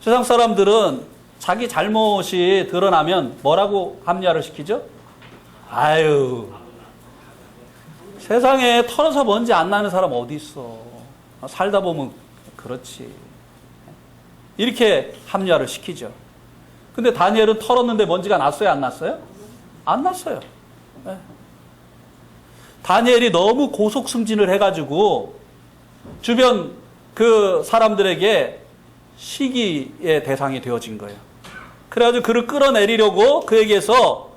세상 사람들은 자기 잘못이 드러나면 뭐라고 합리화를 시키죠? 아유, 세상에 털어서 먼지 안 나는 사람 어디 있어? 살다 보면 그렇지. 이렇게 합리화를 시키죠. 근데 다니엘은 털었는데 먼지가 났어요? 안 났어요? 안 났어요. 네. 다니엘이 너무 고속승진을 해가지고 주변 그 사람들에게 시기의 대상이 되어진 거예요. 그래가지고 그를 끌어내리려고 그에게서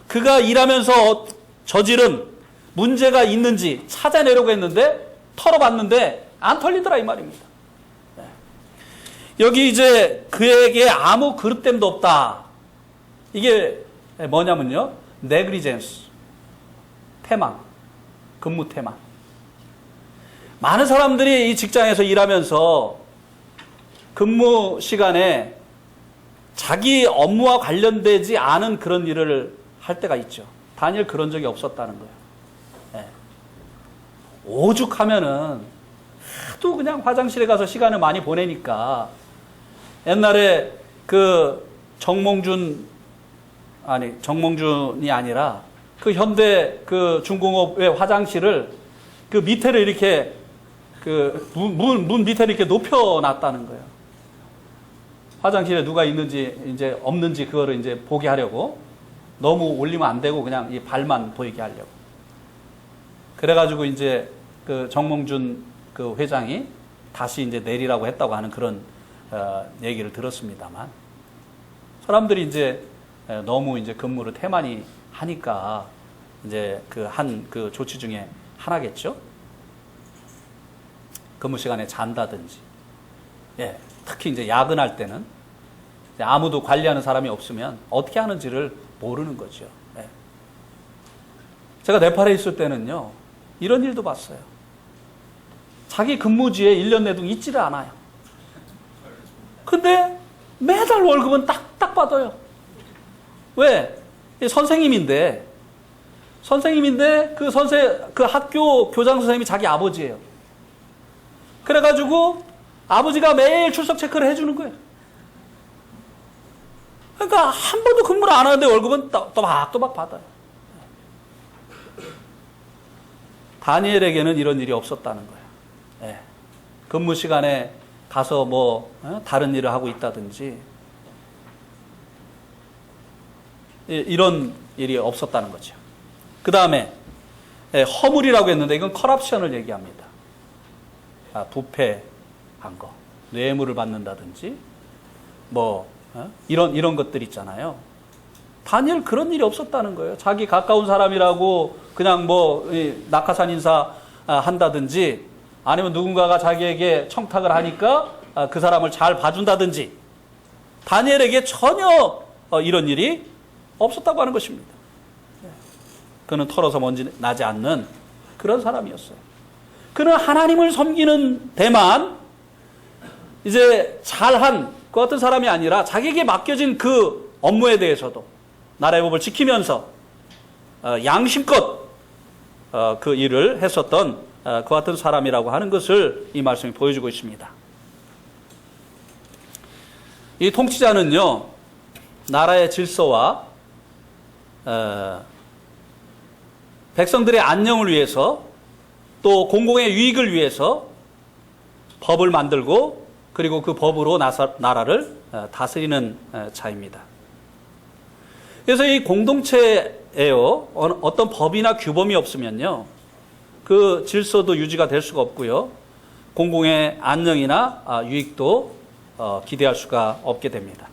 그가 일하면서 저지른 문제가 있는지 찾아내려고 했는데 털어봤는데 안 털리더라 이 말입니다. 네. 여기 이제 그에게 아무 그릇됨도 없다. 이게 뭐냐면요. 네그리젠스. 태만. 근무 태만. 많은 사람들이 이 직장에서 일하면서 근무 시간에 자기 업무와 관련되지 않은 그런 일을 할 때가 있죠. 다니엘 그런 적이 없었다는 거예요. 네. 오죽하면은 하도 그냥 화장실에 가서 시간을 많이 보내니까 옛날에 그 정몽준이 아니라 그 현대 그 중공업의 화장실을 그 밑에를 이렇게 그 문 밑에를 이렇게 높여놨다는 거예요. 화장실에 누가 있는지 이제 없는지 그거를 이제 보게 하려고 너무 올리면 안 되고 그냥 이 발만 보이게 하려고. 그래가지고 이제 그 정몽준 그 회장이 다시 이제 내리라고 했다고 하는 그런 얘기를 들었습니다만 사람들이 이제 너무 이제 근무를 태만히 하니까 이제 그 그 조치 중에 하나겠죠. 근무 시간에 잔다든지, 예, 특히 이제 야근할 때는 아무도 관리하는 사람이 없으면 어떻게 하는지를 모르는 거죠. 예. 제가 네팔에 있을 때는요, 이런 일도 봤어요. 자기 근무지에 1년 내도 있지를 않아요. 근데 매달 월급은 딱 받아요. 왜? 선생님인데 그 학교 교장 선생님이 자기 아버지예요. 그래가지고 아버지가 매일 출석 체크를 해주는 거예요. 그러니까 한 번도 근무를 안 하는데 월급은 또박또박 받아요. 다니엘에게는 이런 일이 없었다는 거예요. 네. 근무 시간에 가서 다른 일을 하고 있다든지 이런 일이 없었다는 거죠. 그 다음에 허물이라고 했는데 이건 커럽션을 얘기합니다. 부패한 거, 뇌물을 받는다든지 이런 것들 있잖아요. 다니엘 그런 일이 없었다는 거예요. 자기 가까운 사람이라고 그냥 낙하산 인사 한다든지 아니면 누군가가 자기에게 청탁을 하니까 그 사람을 잘 봐준다든지 다니엘에게 전혀 이런 일이 없었다고 하는 것입니다. 그는 털어서 먼지 나지 않는 그런 사람이었어요. 그는 하나님을 섬기는 데만 이제 잘한 그 어떤 사람이 아니라 자기에게 맡겨진 그 업무에 대해서도 나라의 법을 지키면서 양심껏 그 일을 했었던 그 같은 사람이라고 하는 것을 이 말씀이 보여주고 있습니다. 이 통치자는요, 나라의 질서와 백성들의 안녕을 위해서 또 공공의 유익을 위해서 법을 만들고 그리고 그 법으로 나라를 다스리는 자입니다. 그래서 이 공동체에요, 어떤 법이나 규범이 없으면요, 그 질서도 유지가 될 수가 없고요, 공공의 안녕이나 유익도 기대할 수가 없게 됩니다.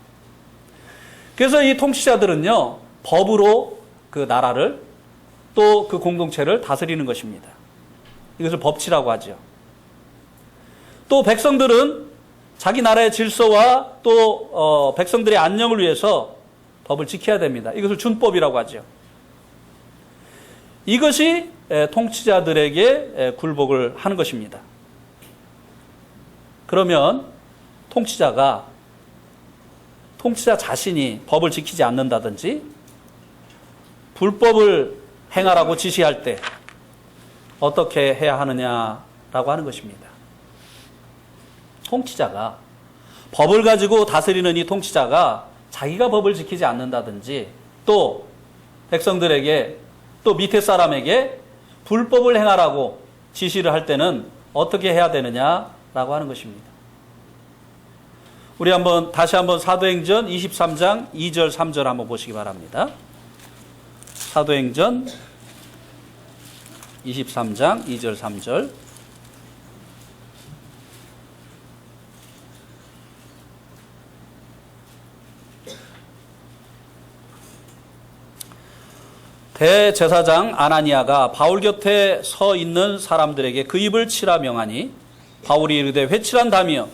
그래서 이 통치자들은요, 법으로 그 나라를 또 그 공동체를 다스리는 것입니다. 이것을 법치라고 하죠. 또 백성들은 자기 나라의 질서와 또 백성들의 안녕을 위해서 법을 지켜야 됩니다. 이것을 준법이라고 하죠. 이것이 통치자들에게 굴복을 하는 것입니다. 그러면 통치자 자신이 법을 지키지 않는다든지 불법을 행하라고 지시할 때 어떻게 해야 하느냐라고 하는 것입니다. 통치자가 법을 가지고 다스리는 이 통치자가 자기가 법을 지키지 않는다든지 또 백성들에게 또 밑에 사람에게 불법을 행하라고 지시를 할 때는 어떻게 해야 되느냐라고 하는 것입니다. 우리 다시 한번 사도행전 23장 2절 3절 한번 보시기 바랍니다. 사도행전 23장 2절 3절. 대제사장 아나니아가 바울 곁에 서 있는 사람들에게 그 입을 치라 명하니 바울이 이르되 회칠한다며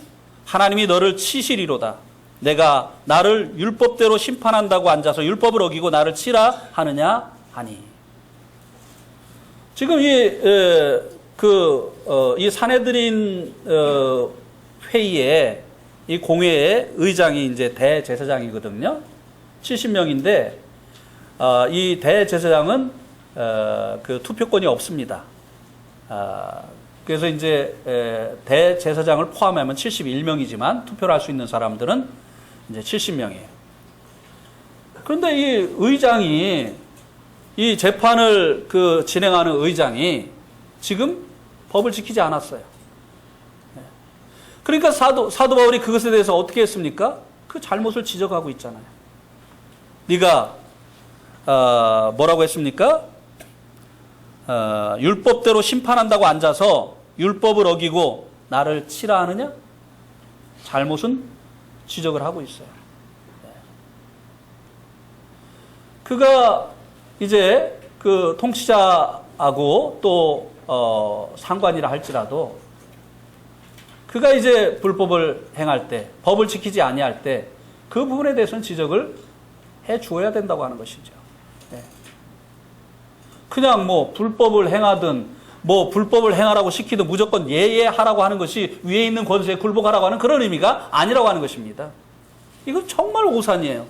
하나님이 너를 치시리로다. 내가 나를 율법대로 심판한다고 앉아서 율법을 어기고 나를 치라 하느냐 하니. 지금 이 산헤드린 회의에 이 공회의 의장이 이제 대제사장이거든요. 70명인데 이 대제사장은 그 투표권이 없습니다. 그래서 이제 대제사장을 포함하면 71명이지만 투표를 할 수 있는 사람들은 이제 70명이에요. 그런데 이 의장이 이 재판을 진행하는 의장이 지금 법을 지키지 않았어요. 그러니까 사도 바울이 그것에 대해서 어떻게 했습니까? 그 잘못을 지적하고 있잖아요. 네가 뭐라고 했습니까? 율법대로 심판한다고 앉아서 율법을 어기고 나를 치라 하느냐? 잘못은 지적을 하고 있어요. 그가 이제 그 통치자하고 또 상관이라 할지라도 그가 이제 불법을 행할 때, 법을 지키지 아니할 때 그 부분에 대해서는 지적을 해 주어야 된다고 하는 것이죠. 그냥 뭐 불법을 행하든 뭐 불법을 행하라고 시키든 무조건 예하라고 하는 것이 위에 있는 권세에 굴복하라고 하는 그런 의미가 아니라고 하는 것입니다. 이건 정말 오산이에요.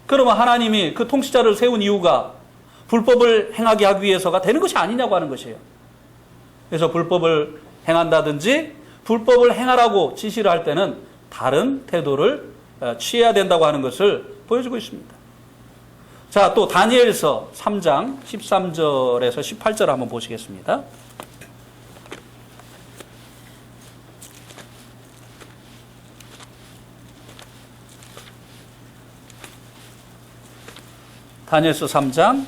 그러면 하나님이 그 통치자를 세운 이유가 불법을 행하게 하기 위해서가 되는 것이 아니냐고 하는 것이에요. 그래서 불법을 행한다든지 불법을 행하라고 지시를 할 때는 다른 태도를 취해야 된다고 하는 것을 보여주고 있습니다. 자, 또 다니엘서 3장 13절에서 18절 한번 보시겠습니다. 다니엘서 3장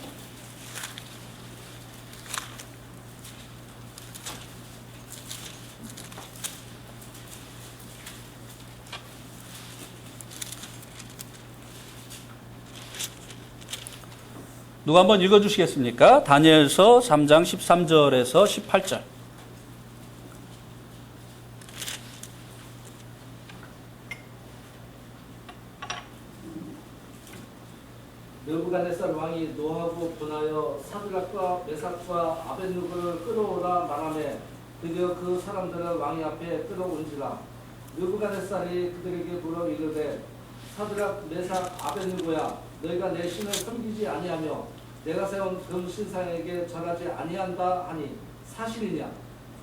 누가 한번 읽어주시겠습니까? 다니엘서 3장 13절에서 18절. 느부갓네살 왕이 노하고 분하여 사드락과 메삭과 아벳느고를 끌어오라 말하매 드디어 그 사람들은 왕이 앞에 끌어온지라. 느부갓네살이 그들에게 물어 이르되 사드락 메삭 아벳느고야 너희가 내 신을 섬기지 아니하며 내가 세운 금 신상에게 절하지 아니한다 하니 사실이냐?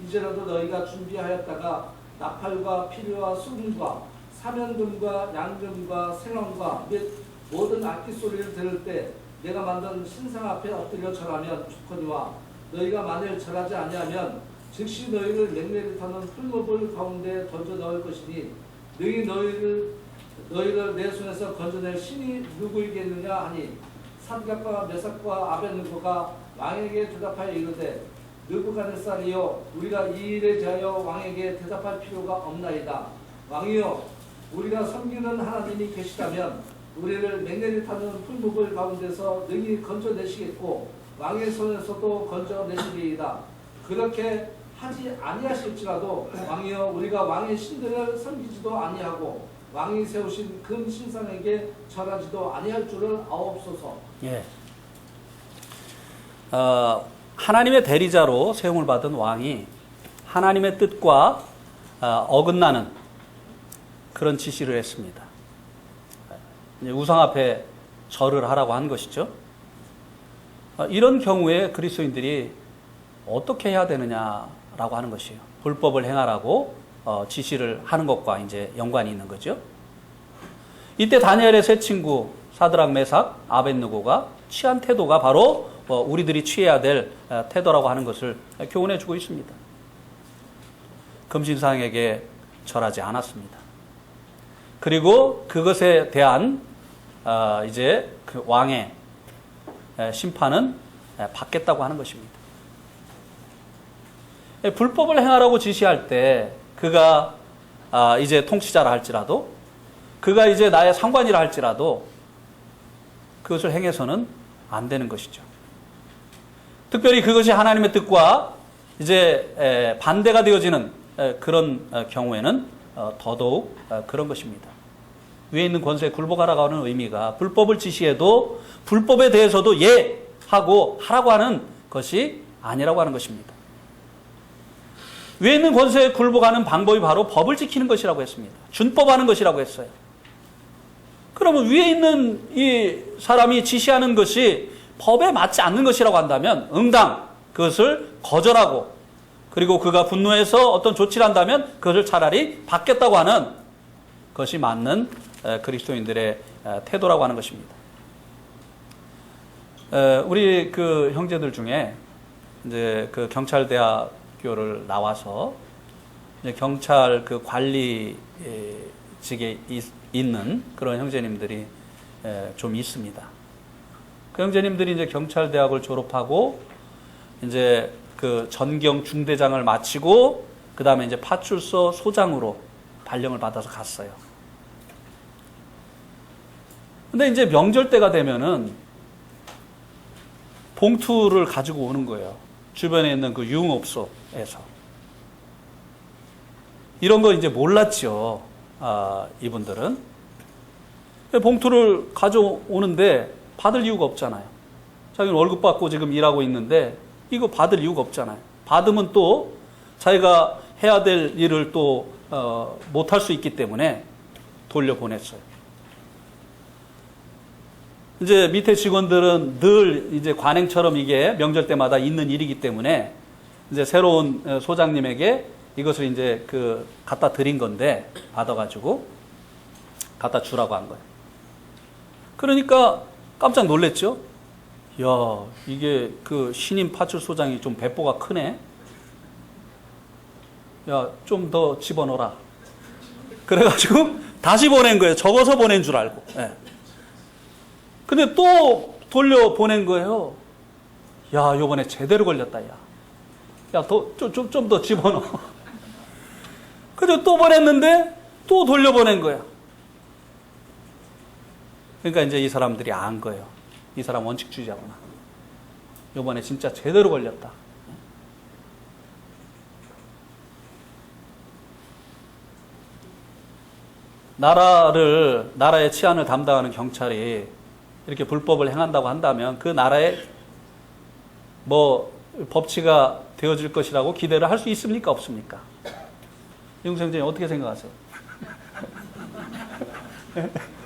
이제라도 너희가 준비하였다가 나팔과 피리와 수금과 사면금과 양금과 생황과 및 모든 악기 소리를 들을 때 내가 만든 신상 앞에 엎드려 절하면 좋거니와 너희가 만일 절하지 아니하면 즉시 너희를 맹렬히 타는 풀무불 가운데 던져 넣을 것이니 너희를 내 손에서 건져낼 신이 누구이겠느냐 하니 사드락과 메삭과 아벳느고가 왕에게 대답하여 이르되 느부갓네살이여 우리가 이 일에 대하여 왕에게 대답할 필요가 없나이다. 왕이여 우리가 섬기는 하나님이 계시다면 우리를 맹렬히 타는 풀무불 가운데서 능히 건져내시겠고 왕의 손에서도 건져내시리이다. 그렇게 하지 아니하실지라도 왕이여 우리가 왕의 신들을 섬기지도 아니하고 왕이 세우신 금 신상에게 절하지도 아니할 줄을 아옵소서. 예. 하나님의 대리자로 세움을 받은 왕이 하나님의 뜻과 어긋나는 그런 지시를 했습니다. 우상 앞에 절을 하라고 한 것이죠. 이런 경우에 그리스도인들이 어떻게 해야 되느냐라고 하는 것이에요. 불법을 행하라고 지시를 하는 것과 이제 연관이 있는 거죠. 이때 다니엘의 세 친구 사드락, 메삭, 아벳느고가 취한 태도가 바로 우리들이 취해야 될 태도라고 하는 것을 교훈해 주고 있습니다. 금신상에게 절하지 않았습니다. 그리고 그것에 대한 이제 그 왕의 심판은 받겠다고 하는 것입니다. 불법을 행하라고 지시할 때 그가 이제 통치자라 할지라도 그가 이제 나의 상관이라 할지라도 그것을 행해서는 안 되는 것이죠. 특별히 그것이 하나님의 뜻과 이제 반대가 되어지는 그런 경우에는 더더욱 그런 것입니다. 위에 있는 권세에 굴복하라고 하는 의미가 불법을 지시해도 불법에 대해서도 하고 하라고 하는 것이 아니라고 하는 것입니다. 위에 있는 권세에 굴복하는 방법이 바로 법을 지키는 것이라고 했습니다. 준법하는 것이라고 했어요. 그러면 위에 있는 이 사람이 지시하는 것이 법에 맞지 않는 것이라고 한다면 응당 그것을 거절하고 그리고 그가 분노해서 어떤 조치를 한다면 그것을 차라리 받겠다고 하는 것이 맞는 그리스도인들의 태도라고 하는 것입니다. 우리 그 형제들 중에 이제 그 경찰대학교를 나와서 이제 경찰 그 관리직에 있는 그런 형제님들이 좀 있습니다. 그 형제님들이 이제 경찰대학을 졸업하고 이제 그 전경 중대장을 마치고 그 다음에 이제 파출소 소장으로 발령을 받아서 갔어요. 근데 이제 명절 때가 되면은 봉투를 가지고 오는 거예요. 주변에 있는 그 유흥업소에서. 이런 거 이제 몰랐죠. 이분들은. 봉투를 가져오는데 받을 이유가 없잖아요. 자기는 월급 받고 지금 일하고 있는데 이거 받을 이유가 없잖아요. 받으면 또 자기가 해야 될 일을 또 못할 수 있기 때문에 돌려보냈어요. 이제 밑에 직원들은 늘 이제 관행처럼 이게 명절 때마다 있는 일이기 때문에 이제 새로운 소장님에게 이것을 이제 그 갖다 드린 건데 받아가지고 갖다 주라고 한 거예요. 그러니까 깜짝 놀랬죠. 야, 이게 그 신임 파출소장이 좀 배포가 크네. 야, 좀 더 집어넣어라. 그래가지고 다시 보낸 거예요. 적어서 보낸 줄 알고. 네. 근데 또 돌려보낸 거예요. 야, 요번에 제대로 걸렸다, 야. 야, 좀 더 집어넣어. 그래서 또 보냈는데 또 돌려보낸 거야. 그러니까 이제 이 사람들이 안 거예요. 이 사람 원칙주의자구나. 요번에 진짜 제대로 걸렸다. 나라의 치안을 담당하는 경찰이 이렇게 불법을 행한다고 한다면 그 나라에 뭐 법치가 되어질 것이라고 기대를 할 수 있습니까? 없습니까? 영생전이 어떻게 생각하세요?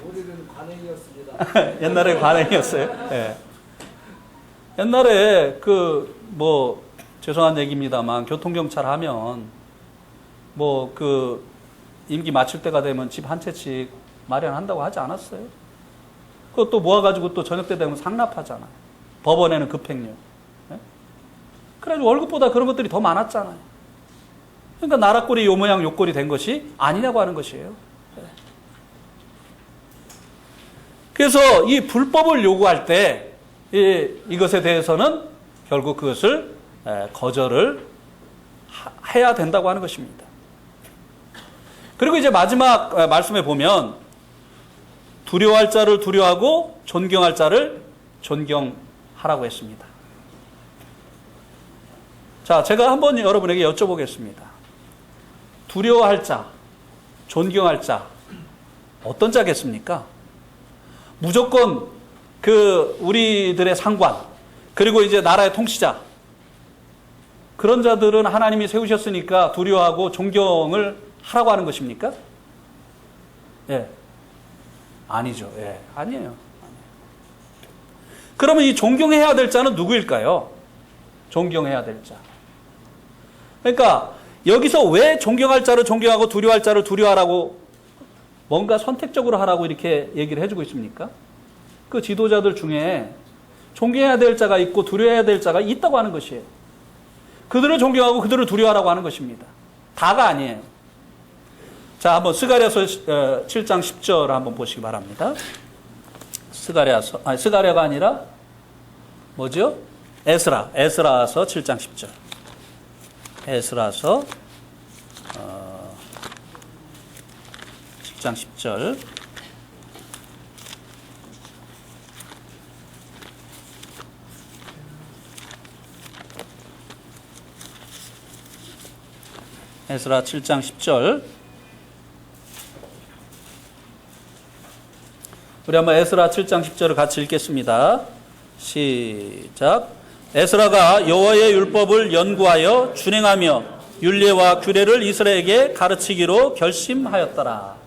우리는 관행이었습니다. 옛날에 관행이었어요. 네. 옛날에 뭐 죄송한 얘기입니다만 교통경찰 하면 뭐 임기 마칠 때가 되면 집 한 채씩 마련한다고 하지 않았어요? 그것도 모아가지고 또 저녁 때 되면 상납하잖아요. 법원에는 급행료. 네? 그래가지고 월급보다 그런 것들이 더 많았잖아요. 그러니까 나라 꼴이 요 모양 요 꼴이 된 것이 아니냐고 하는 것이에요. 네. 그래서 이 불법을 요구할 때 이것에 대해서는 결국 그것을 거절을 해야 된다고 하는 것입니다. 그리고 이제 마지막 말씀에 보면 두려워할 자를 두려워하고 존경할 자를 존경하라고 했습니다. 자, 제가 한번 여러분에게 여쭤보겠습니다. 두려워할 자, 존경할 자, 어떤 자겠습니까? 무조건 우리들의 상관, 그리고 이제 나라의 통치자, 그런 자들은 하나님이 세우셨으니까 두려워하고 존경을 하라고 하는 것입니까? 예. 아니죠. 예. 아니에요. 그러면 이 존경해야 될 자는 누구일까요? 존경해야 될 자. 그러니까 여기서 왜 존경할 자를 존경하고 두려워할 자를 두려워하라고 뭔가 선택적으로 하라고 이렇게 얘기를 해주고 있습니까? 그 지도자들 중에 존경해야 될 자가 있고 두려워해야 될 자가 있다고 하는 것이에요. 그들을 존경하고 그들을 두려워하라고 하는 것입니다. 다가 아니에요. 자, 한번 스가랴서 7장 10절 한번 보시기 바랍니다. 스가랴가 아니라 뭐죠? 에스라서 7장 10절. 에스라서 7장 10절. 에스라 7장 10절. 우리 한번 에스라 7장 10절을 같이 읽겠습니다. 시작. 에스라가 여호와의 율법을 연구하여 준행하며 율례와 규례를 이스라엘에게 가르치기로 결심하였더라.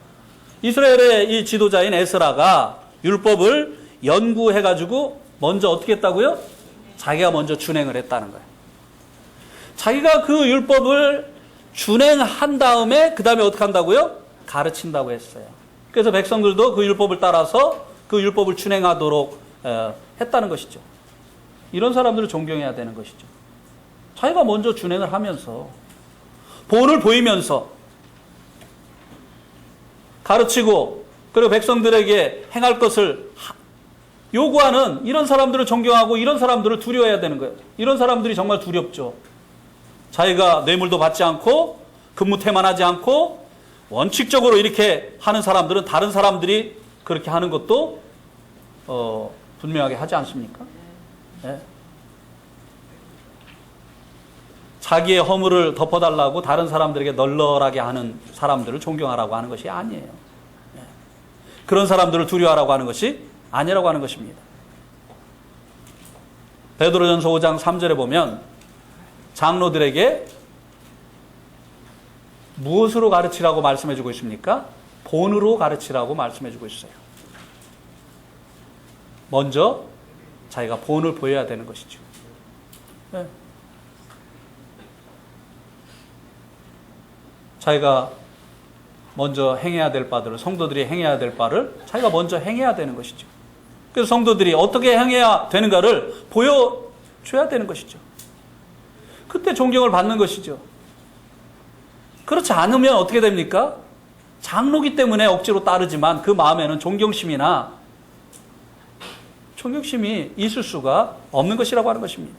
이스라엘의 이 지도자인 에스라가 율법을 연구해가지고 먼저 어떻게 했다고요? 자기가 먼저 준행을 했다는 거예요. 자기가 그 율법을 준행한 다음에 그 다음에 어떻게 한다고요? 가르친다고 했어요. 그래서 백성들도 그 율법을 따라서 그 율법을 준행하도록 했다는 것이죠. 이런 사람들을 존경해야 되는 것이죠. 자기가 먼저 준행을 하면서 본을 보이면서 가르치고 그리고 백성들에게 행할 것을 요구하는 이런 사람들을 존경하고 이런 사람들을 두려워해야 되는 거예요. 이런 사람들이 정말 두렵죠. 자기가 뇌물도 받지 않고 근무태만하지 않고 원칙적으로 이렇게 하는 사람들은 다른 사람들이 그렇게 하는 것도 분명하게 하지 않습니까? 네. 자기의 허물을 덮어달라고 다른 사람들에게 널널하게 하는 사람들을 존경하라고 하는 것이 아니에요. 네. 그런 사람들을 두려워하라고 하는 것이 아니라고 하는 것입니다. 베드로전서 5장 3절에 보면 장로들에게 무엇으로 가르치라고 말씀해주고 있습니까? 본으로 가르치라고 말씀해주고 있어요. 먼저 자기가 본을 보여야 되는 것이죠. 네. 자기가 먼저 행해야 될 바들을, 성도들이 행해야 될 바를 자기가 먼저 행해야 되는 것이죠. 그래서 성도들이 어떻게 행해야 되는가를 보여줘야 되는 것이죠. 그때 존경을 받는 것이죠. 그렇지 않으면 어떻게 됩니까? 장로기 때문에 억지로 따르지만 그 마음에는 존경심이 있을 수가 없는 것이라고 하는 것입니다.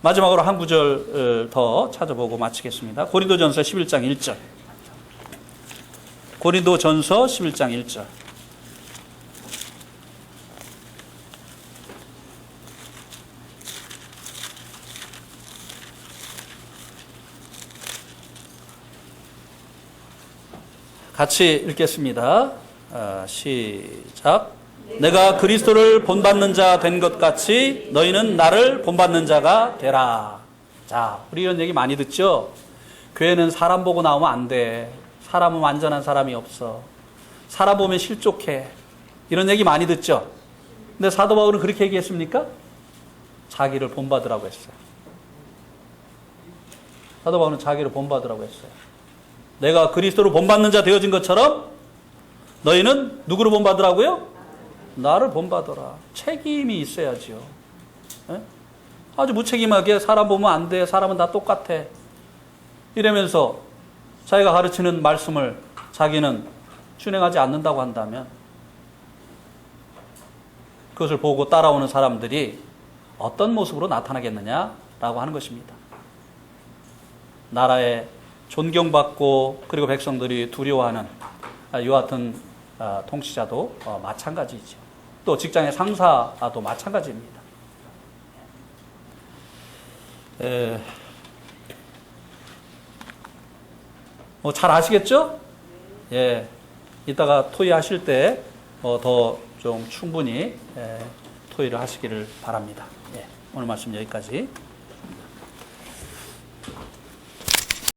마지막으로 한 구절 더 찾아보고 마치겠습니다. 고린도전서 11장 1절. 고린도전서 11장 1절. 같이 읽겠습니다. 시작. 내가 그리스도를 본받는 자 된 것 같이 너희는 나를 본받는 자가 되라. 자, 우리 이런 얘기 많이 듣죠? 교회는 사람 보고 나오면 안 돼. 사람은 완전한 사람이 없어. 사람 보면 실족해. 이런 얘기 많이 듣죠? 근데 사도 바울은 그렇게 얘기했습니까? 자기를 본받으라고 했어요. 사도 바울은 자기를 본받으라고 했어요. 내가 그리스도로 본받는 자 되어진 것처럼 너희는 누구를 본받으라고요? 나를 본받아라. 책임이 있어야죠. 에? 아주 무책임하게 사람 보면 안 돼. 사람은 다 똑같아. 이러면서 자기가 가르치는 말씀을 자기는 준행하지 않는다고 한다면 그것을 보고 따라오는 사람들이 어떤 모습으로 나타나겠느냐라고 하는 것입니다. 나라에 존경받고 그리고 백성들이 두려워하는 이와 같은 통치자도 마찬가지죠. 또 직장의 상사도 마찬가지입니다. 잘 아시겠죠? 예, 이따가 토의하실 때 더 좀 충분히 토의를 하시기를 바랍니다. 예, 오늘 말씀 여기까지.